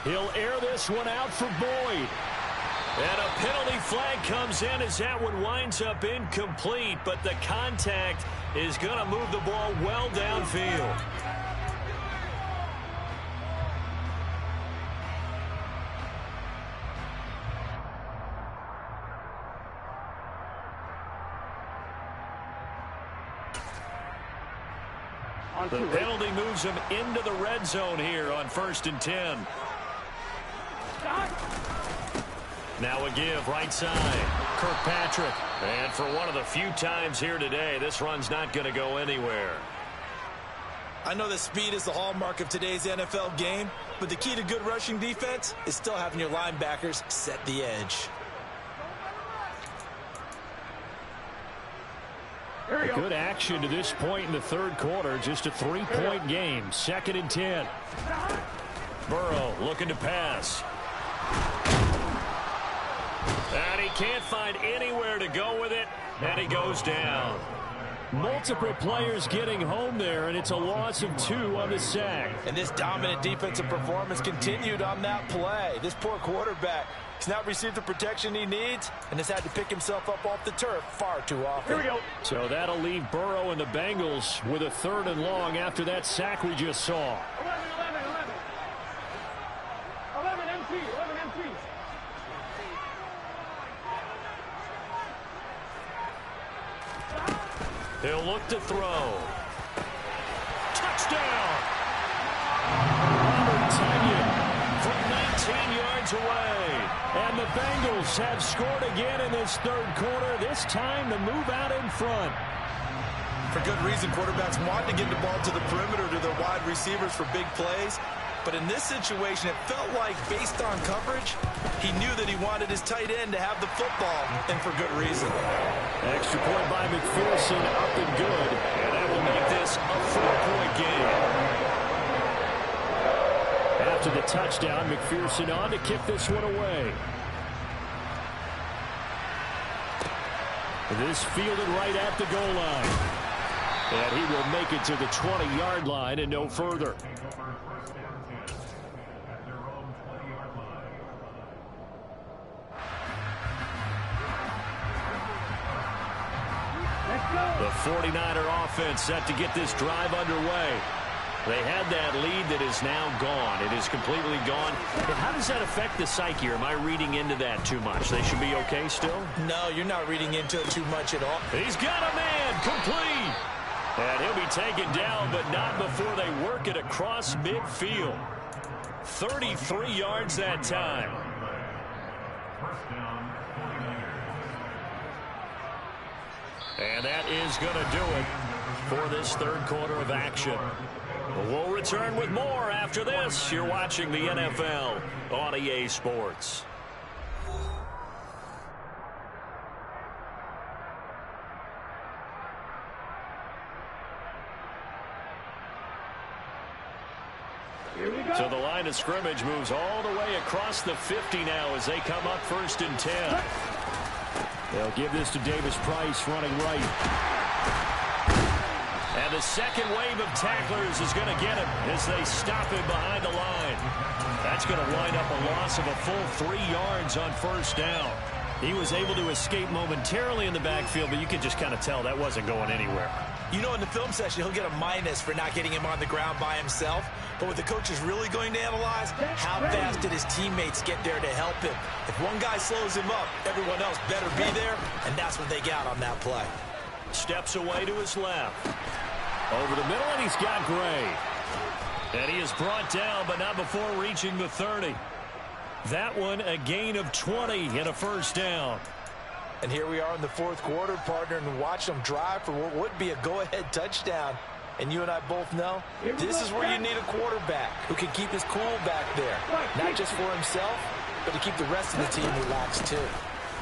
He'll air this one out for Boyd. And a penalty flag comes in as that one winds up incomplete, but the contact is going to move the ball well downfield. The penalty moves him into the red zone here on 1st and 10. Now a give right side. Kirkpatrick. And for one of the few times here today, this run's not going to go anywhere. I know that speed is the hallmark of today's NFL game, but the key to good rushing defense is still having your linebackers set the edge. Good action to this point in the 3rd quarter. Just a 3-point game. 2nd and 10. Burrow looking to pass. And he can't find anywhere to go with it, and he goes down. Multiple players getting home there, and it's a loss of 2 on the sack. And this dominant defensive performance continued on that play. This poor quarterback has not received the protection he needs and has had to pick himself up off the turf far too often. Here we go. So that'll leave Burrow and the Bengals with a 3rd and long after that sack we just saw. 11 MT, 11 MT. He'll look to throw. Touchdown! Robert Tonyan from 19 yards away. And the Bengals have scored again in this 3rd quarter, this time to move out in front. For good reason, quarterbacks want to get the ball to the perimeter to their wide receivers for big plays. But in this situation, it felt like, based on coverage, he knew that he wanted his tight end to have the football, and for good reason. Extra point by McPherson, up and good. And that will make this a 4-point game. After the touchdown, McPherson on to kick this one away. This fielded right at the goal line. And he will make it to the 20-yard line and no further. The 49er offense set to get this drive underway. They had that lead that is now gone. It is completely gone. And how does that affect the psyche? Or am I reading into that too much? They should be okay still? No, you're not reading into it too much at all. He's got a man complete. And he'll be taken down, but not before they work it across midfield. 33 yards that time. And that is going to do it for this 3rd quarter of action. We'll return with more after this. You're watching the NFL on EA Sports. So the line of scrimmage moves all the way across the 50 now as they come up 1st and 10. They'll give this to Davis Price running right. And the second wave of tacklers is going to get him as they stop him behind the line. That's going to wind up a loss of a full 3 yards on 1st down. He was able to escape momentarily in the backfield, but you could just kind of tell that wasn't going anywhere. You know, in the film session, he'll get a minus for not getting him on the ground by himself. But what the coach is really going to analyze, how fast did his teammates get there to help him? If one guy slows him up, everyone else better be there, and that's what they got on that play. Steps away to his left. Over the middle, and he's got Gray. And he is brought down, but not before reaching the 30. That one, a gain of 20 and a 1st down. And here we are in the fourth quarter, partner, and watch them drive for what would be a go-ahead touchdown. And you and I both know this is where you need a quarterback who can keep his cool back there, not just for himself, but to keep the rest of the team relaxed too.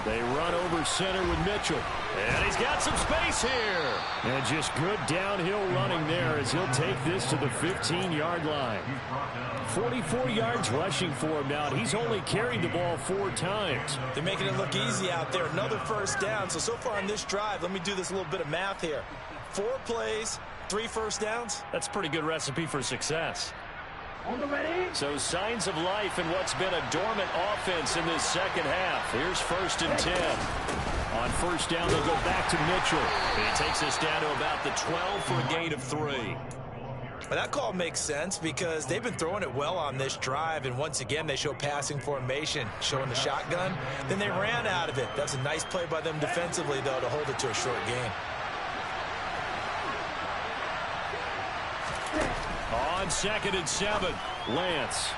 They run over center with Mitchell. And he's got some space here. And just good downhill running there as he'll take this to the 15-yard line. 44 yards rushing for him now. He's only carried the ball 4 times. They're making it look easy out there. Another first down. So far on this drive, let me do this little bit of math here. 4 plays, 3 first downs. That's a pretty good recipe for success. Ready? So signs of life in what's been a dormant offense in this second half. Here's 1st and 10. On first down, they'll go back to Mitchell. He takes us down to about the 12 for a gain of 3. Well, that call makes sense because they've been throwing it well on this drive, and once again they show passing formation, showing the shotgun. Then they ran out of it. That's a nice play by them defensively, though, to hold it to a short gain. On 2nd and 7, Lance.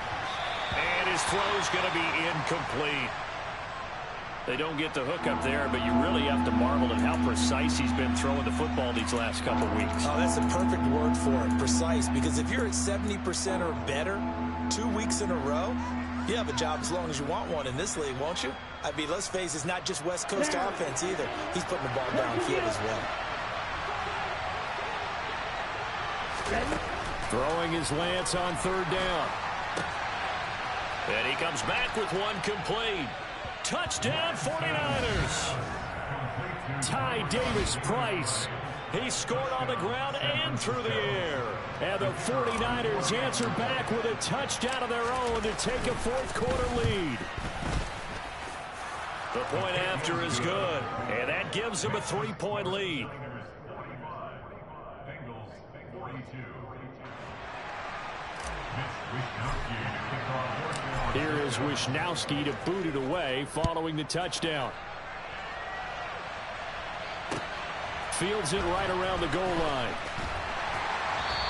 And his throw's going to be incomplete. They don't get the hook up there, but you really have to marvel at how precise he's been throwing the football these last couple weeks. Oh, that's the perfect word for it, precise, because if you're at 70% or better 2 weeks in a row, you have a job as long as you want one in this league, won't you? I mean, let's face it, it's not just West Coast offense either. He's putting the ball downfield as well. Throwing his Lance on 3rd down. And he comes back with one complete. Touchdown 49ers. Ty Davis-Price. He scored on the ground and through the air. And the 49ers answer back with a touchdown of their own to take a 4th quarter lead. The point after is good. And that gives them a 3-point lead. Here is Wisnowski to boot it away following the touchdown. Fields it right around the goal line.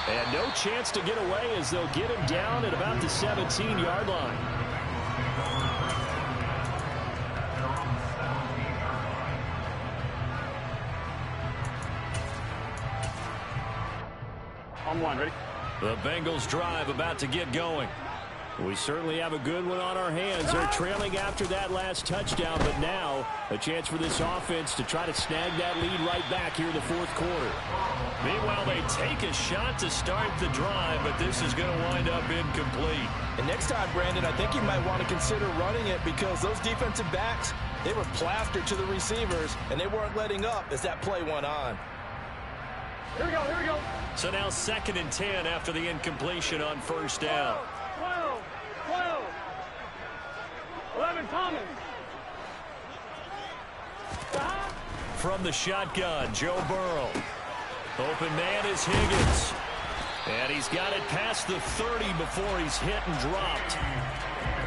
And no chance to get away as they'll get him down at about the 17-yard line. On 1, ready? The Bengals drive about to get going. We certainly have a good one on our hands. They're trailing after that last touchdown, but now a chance for this offense to try to snag that lead right back here in the 4th quarter. Meanwhile, they take a shot to start the drive, but this is going to wind up incomplete. And next time, Brandon, I think you might want to consider running it because those defensive backs, they were plastered to the receivers, and they weren't letting up as that play went on. Here we go, here we go. So now 2nd and 10 after the incompletion on 1st down. 12, 11, Thomas. From the shotgun, Joe Burrow. Open man is Higgins. And he's got it past the 30 before he's hit and dropped.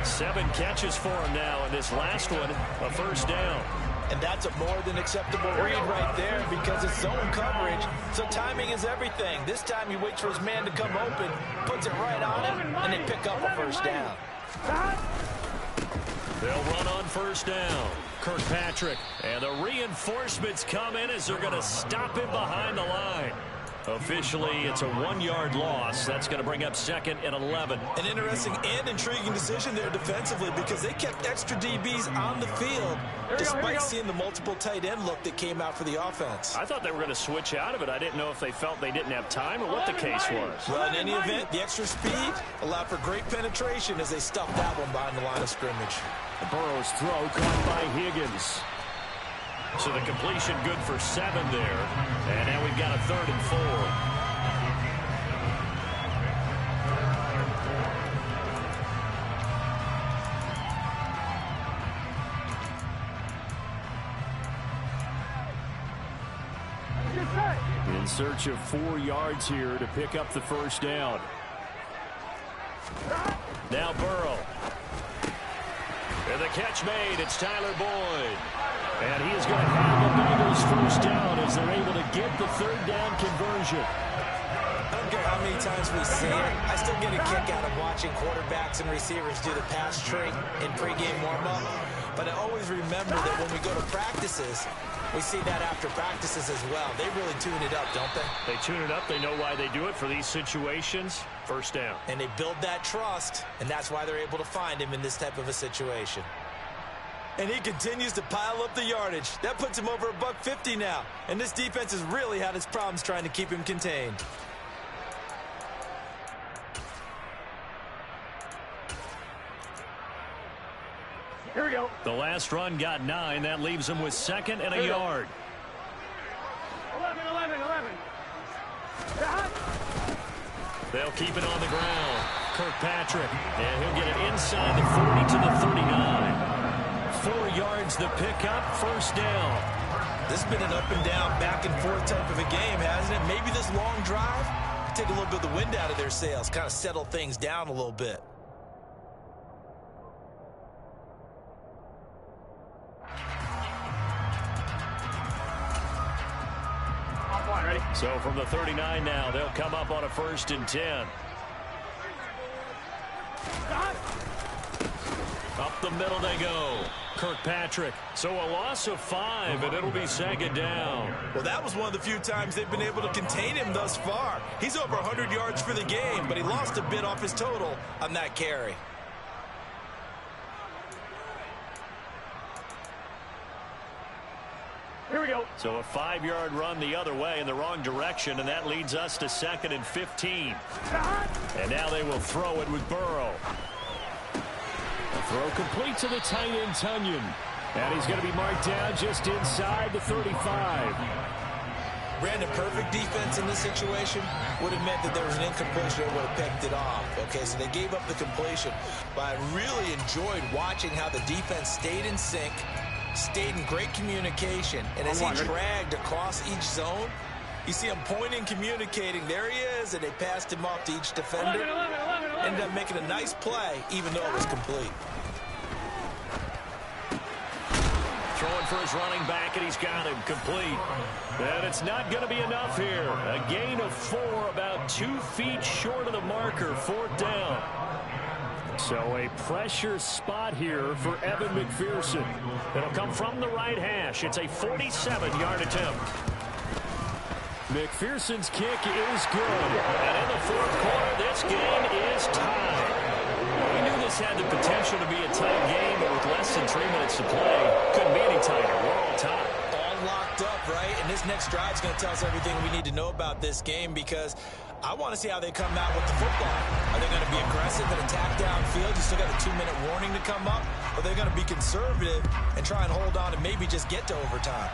7 catches for him now, and this last one, a 1st down. And that's a more than acceptable read right there because it's zone coverage, so timing is everything. This time he waits for his man to come open, puts it right on him, and they pick up a 1st down. They'll run on 1st down. Kirkpatrick, and the reinforcements come in as they're going to stop him behind the line. Officially, it's a 1-yard loss. That's going to bring up 2nd and 11. An interesting and intriguing decision there defensively because they kept extra DBs on the field despite seeing the multiple tight end look that came out for the offense. I thought they were going to switch out of it. I didn't know if they felt they didn't have time or what the case was. Well, in any event, the extra speed allowed for great penetration as they stuffed that one behind the line of scrimmage. Burrow's throw caught by Higgins. So the completion good for 7 there. And now we've got a 3rd and 4. In search of 4 yards here to pick up the 1st down. Now Burrow. And the catch made. It's Tyler Boyd. And he is going to have the Bengals 1st down as they're able to get the 3rd down conversion. I don't care how many times we see it. I still get a kick out of watching quarterbacks and receivers do the pass trait in pregame warm-up. But I always remember that when we go to practices, we see that after practices as well. They really tune it up, don't they? They tune it up. They know why they do it for these situations. First down. And they build that trust, and that's why they're able to find him in this type of a situation. And he continues to pile up the yardage. That puts him over $150 now. And this defense has really had its problems trying to keep him contained. Here we go. The last run got 9. That leaves him with 2nd and a yard. 11. They'll keep it on the ground. Kirkpatrick. And he'll get it inside the 40 to the 39. 4 yards the pickup. First down. This has been an up and down, back and forth type of a game, hasn't it? Maybe this long drive take a little bit of the wind out of their sails, kind of settle things down a little bit. Ready? So from the 39 now, they'll come up on a 1st and 10. Up the middle they go. Kirkpatrick. So a loss of 5, and it'll be 2nd down. Well, that was one of the few times they've been able to contain him thus far. He's over 100 yards for the game, but he lost a bit off his total on that carry. Here we go. So a 5-yard run the other way in the wrong direction, and that leads us to 2nd and 15. And now they will throw it with Burrow. The throw complete to the tight end, Tunyon. And he's going to be marked down just inside the 35. Brandon, perfect defense in this situation would have meant that there was an incompletion that would have picked it off. Okay, so they gave up the completion. But I really enjoyed watching how the defense stayed in sync, stayed in great communication, and as he dragged across each zone, you see him pointing, communicating. There he is, and they passed him off to each defender. 11. Ended up making a nice play, even though it was complete. Throwing for his running back, and he's got him complete. And it's not going to be enough here. A gain of 4, about 2 feet short of the marker, 4th down. So a pressure spot here for Evan McPherson. It'll come from the right hash. It's a 47-yard attempt. McPherson's kick is good. And in the 4th quarter, this game is tied. We knew this had the potential to be a tight game, but with less than 3 minutes to play, couldn't be any tighter. We're all tied. All locked up, right? And this next drive is going to tell us everything we need to know about this game, because I want to see how they come out with the football. Are they going to be aggressive and attack downfield? You still got a 2-minute warning to come up. Or are they going to be conservative and try and hold on and maybe just get to overtime?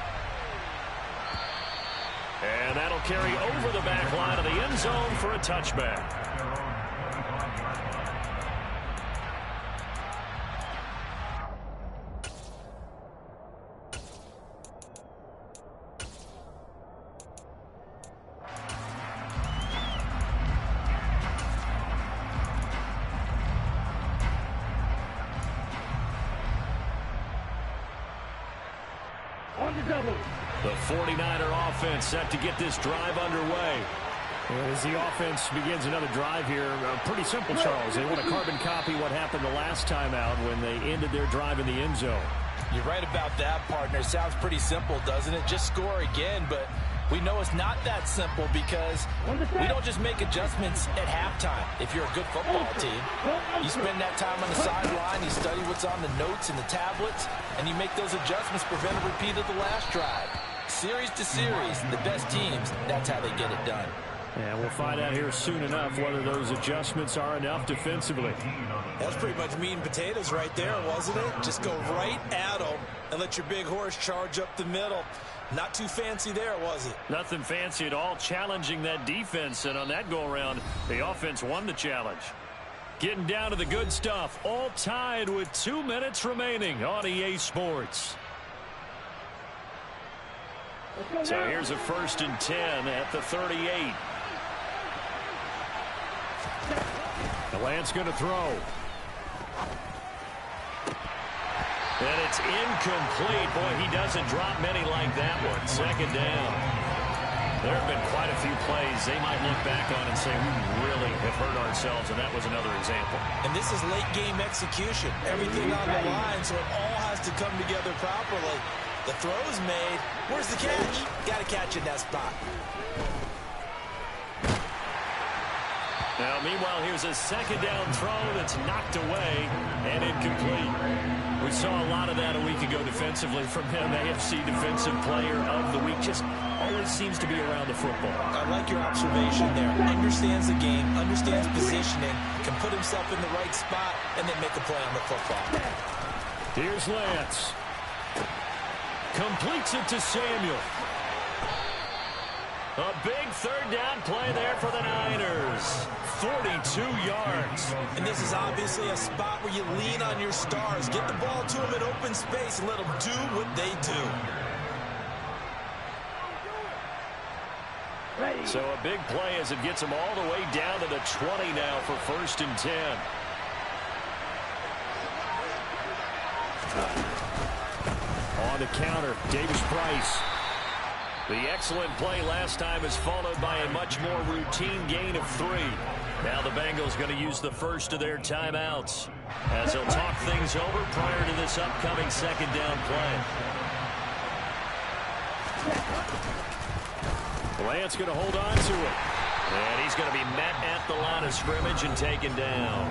And that'll carry over the back line of the end zone for a touchback. The 49er offense set to get this drive underway. As the offense begins another drive here, pretty simple, Charles. They want to carbon copy what happened the last time out when they ended their drive in the end zone. You're right about that, partner. Sounds pretty simple, doesn't it? Just score again, but we know it's not that simple because we don't just make adjustments at halftime. If you're a good football team, you spend that time on the sideline, you study what's on the notes and the tablets, and you make those adjustments, prevent a repeat of the last drive. Series to series, the best teams, that's how they get it done. And we'll find out here soon enough whether those adjustments are enough defensively. That's pretty much meat and potatoes right there, wasn't it? Just go right at them and let your big horse charge up the middle. Not too fancy there, was it? Nothing fancy at all, challenging that defense. And on that go-around, the offense won the challenge. Getting down to the good stuff, all tied with 2 minutes remaining on EA Sports. So here's a 1st and 10 at the 38. Lance going to throw. And it's incomplete. Boy, he doesn't drop many like that one. 2nd down. There have been quite a few plays they might look back on and say, we really have hurt ourselves, and that was another example. And this is late game execution. Everything on the line, so it all has to come together properly. The throw's made. Where's the catch? Got to catch in that spot. Now, meanwhile, here's a second down throw that's knocked away and incomplete. We saw a lot of that a week ago defensively from him. AFC Defensive Player of the Week. Just always seems to be around the football. I like your observation there. Understands the game, understands positioning, can put himself in the right spot, and then make a play on the football. Here's Lance. Completes it to Samuel. A big third down play there for the Niners. 42 yards. And this is obviously a spot where you lean on your stars. Get the ball to them in open space and let them do what they do. So a big play as it gets them all the way down to the 20 now for 1st and 10. On the counter, Davis Price. The excellent play last time is followed by a much more routine gain of 3. Now the Bengals going to use the first of their timeouts as they'll talk things over prior to this upcoming second down play. Lance going to hold on to it. And he's going to be met at the line of scrimmage and taken down.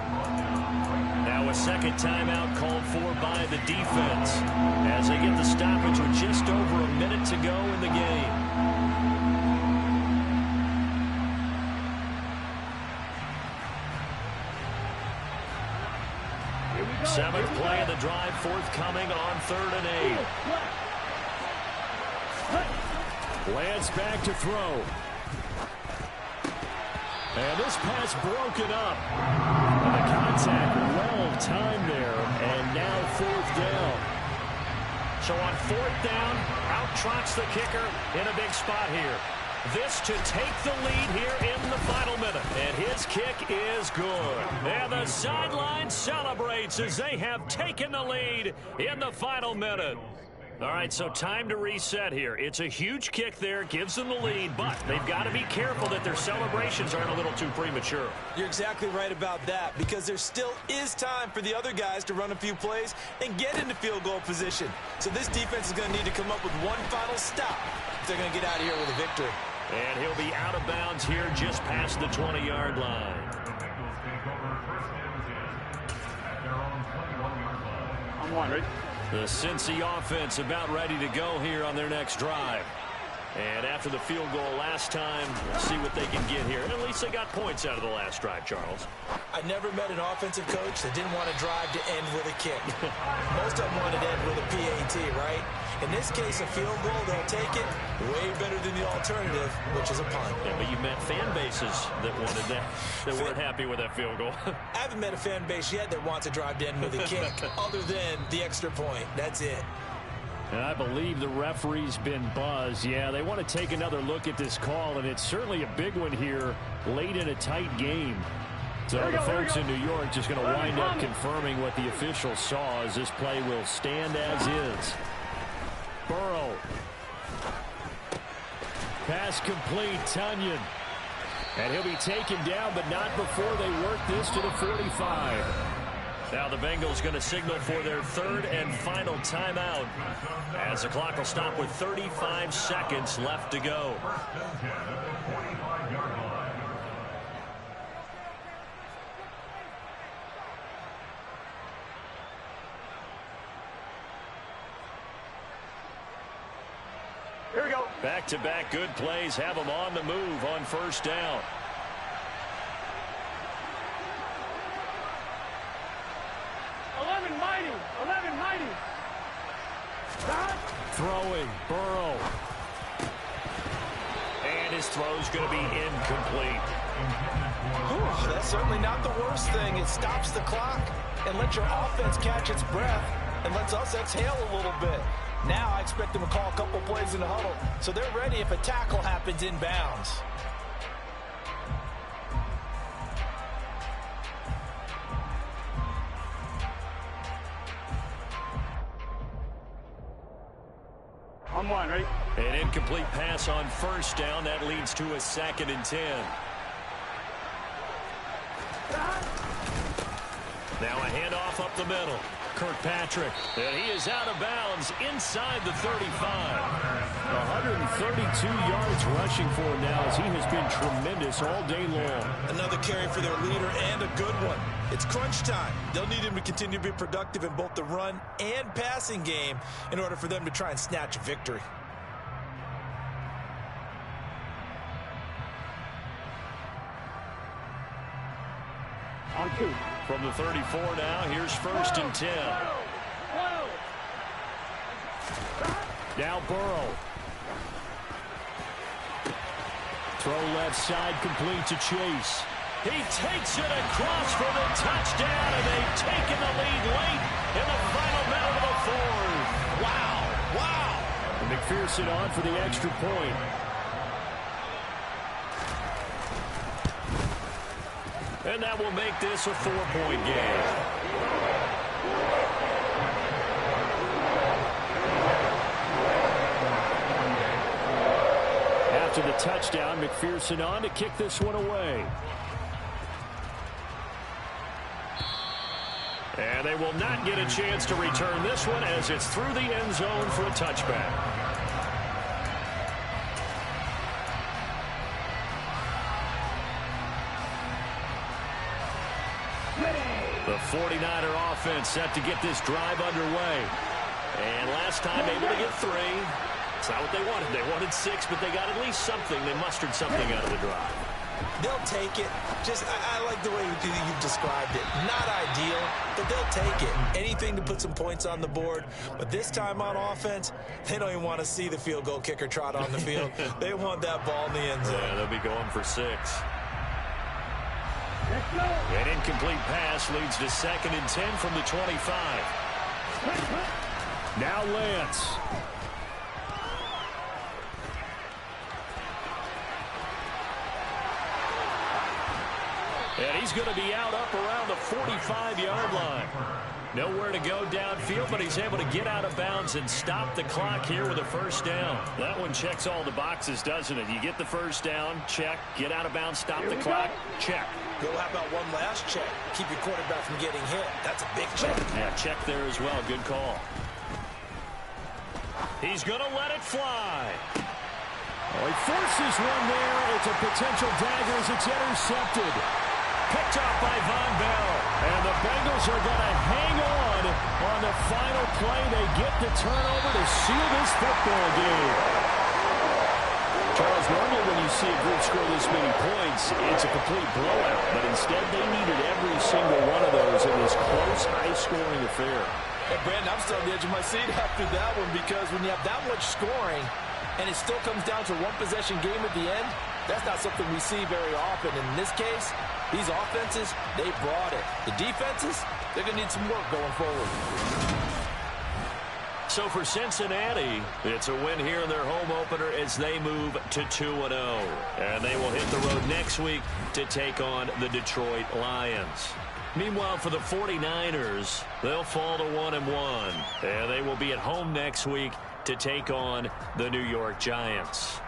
Now a second timeout called for by the defense as they get the stoppage with just over a minute to go in the game. Seventh play of the drive forthcoming on 3rd and 8. Lance back to throw. And this pass broken up. And the contact well timed there. And now 4th down. So on 4th down, out trots the kicker in a big spot here. This to take the lead here in the final minute. And his kick is good. And the sideline celebrates as they have taken the lead in the final minute. All right, so time to reset here. It's a huge kick there, gives them the lead, but they've got to be careful that their celebrations aren't a little too premature. You're exactly right about that, because there still is time for the other guys to run a few plays and get into field goal position. So this defense is going to need to come up with one final stop if they're going to get out of here with a victory. And he'll be out of bounds here just past the 20-yard line. I'm one, ready? The Cincy offense about ready to go here on their next drive. And after the field goal last time, we'll see what they can get here. And at least they got points out of the last drive, Charles. I never met an offensive coach that didn't want to drive to end with a kick. Most of them wanted to end with a PAT, right? In this case, a field goal, they'll take it way better than the alternative, which is a punt. Yeah, but you've met fan bases that wanted that, that weren't happy with that field goal. I haven't met a fan base yet that wants to drive to end with a kick, other than the extra point. That's it. And I believe the referee's been buzzed. Yeah, they want to take another look at this call, and it's certainly a big one here late in a tight game. So the folks in New York just going to wind up confirming what the officials saw as this play will stand as is. Burrow. Pass complete, Tunyon. And he'll be taken down, but not before they work this to the 45. Now the Bengals going to signal for their 3rd and final timeout as the clock will stop with 35 seconds left to go. Here we go. Back-to-back good plays have them on the move on 1st down. Throwing, Burrow. And his throw's going to be incomplete. Whew, that's certainly not the worst thing. It stops the clock and lets your offense catch its breath and lets us exhale a little bit. Now I expect them to call a couple plays in the huddle, so they're ready if a tackle happens inbounds. I'm one, ready? An incomplete pass on first down. That leads to a 2nd and 10. Now a handoff up the middle. Kirkpatrick, and he is out of bounds inside the 35. 132 yards rushing for him now as he has been tremendous all day long. Another carry for their leader and a good one. It's crunch time. They'll need him to continue to be productive in both the run and passing game in order for them to try and snatch a victory. On 2. From the 34 now, here's 1st and 10. Now Burrow. Throw left side, complete to Chase. He takes it across for the touchdown, and they've taken the lead late in the final minute of the 4th. Wow, wow. And McPherson on for the extra point. And that will make this a 4-point game. After the touchdown, McPherson on to kick this one away. And they will not get a chance to return this one as it's through the end zone for a touchback. The 49er offense set to get this drive underway. And last time able to get 3. It's not what they wanted. They wanted 6, but they got at least something. They mustered something out of the drive. They'll take it. I like the way you've described it. Not ideal, but they'll take it. Anything to put some points on the board. But this time on offense, they don't even want to see the field goal kicker trot on the field. They want that ball in the end zone. Yeah, they'll be going for 6. An incomplete pass leads to 2nd and 10 from the 25. Now Lance. And he's going to be out up around the 45-yard line. Nowhere to go downfield, but he's able to get out of bounds and stop the clock here with a 1st down. That one checks all the boxes, doesn't it? You get the 1st down, check. Get out of bounds, stop the clock, check. Go, how about one last check? Keep your quarterback from getting hit. That's a big check. Yeah, check there as well. Good call. He's going to let it fly. Oh, he forces one there. It's a potential dagger as it's intercepted. Picked off by Von Bell. And the Bengals are going to hang on the final play. They get the turnover to seal this football game. Charles, normally when you see a group score this many points, it's a complete blowout. But instead, they needed every single one of those in this close, high-scoring affair. Hey, Brandon, I'm still on the edge of my seat after that one because when you have that much scoring and it still comes down to one possession game at the end, that's not something we see very often. And in this case, these offenses, they brought it. The defenses, they're going to need some work going forward. So for Cincinnati, it's a win here in their home opener as they move to 2-0. And they will hit the road next week to take on the Detroit Lions. Meanwhile, for the 49ers, they'll fall to 1-1. And they will be at home next week to take on the New York Giants.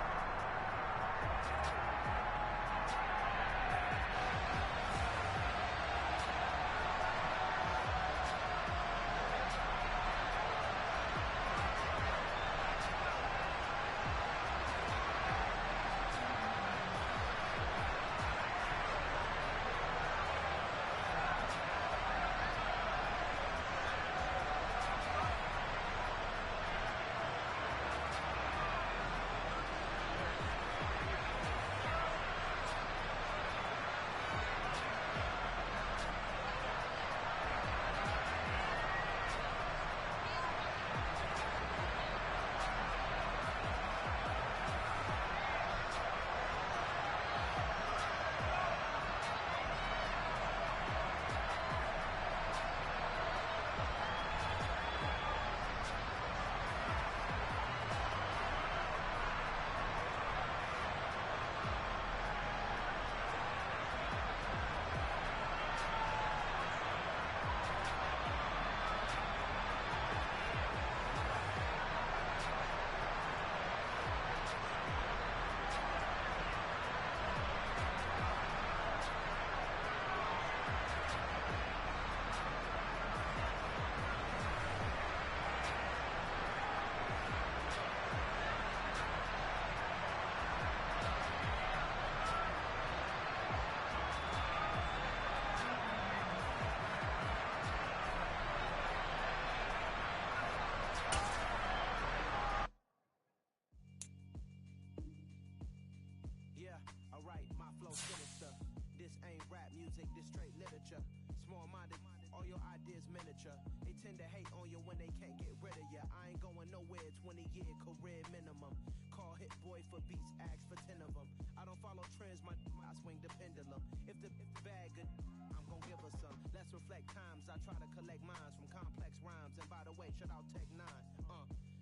flow sinister. This ain't rap music, this straight literature. Small-minded, all your ideas miniature. They tend to hate on you when they can't get rid of you. I ain't going nowhere, 20-year career minimum. Call Hit Boy for beats, ask for 10 of them. I don't follow trends, I swing the pendulum. If the bag good, I'm gon' give her some. Let's reflect times, I try to collect minds from complex rhymes. And by the way, shout out Tech 9.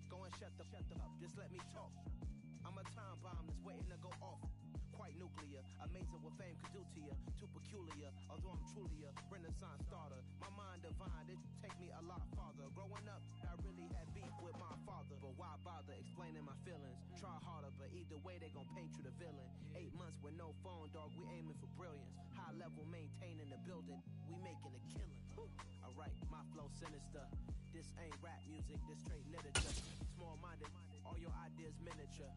Go and shut the up, just let me talk. I'm a time bomb that's waiting to go off. Quite nuclear, amazing what fame could do to you. Too peculiar, although I'm truly a renaissance starter. My mind divine, it take me a lot farther. Growing up, I really had beef with my father. But why bother explaining my feelings? Try harder, but either way they gon' paint you the villain. 8 months with no phone, dog, we aiming for brilliance. High level maintaining the building, we making a killing. Alright, my flow sinister. This ain't rap music, this straight literature. Small-minded, all your ideas miniature.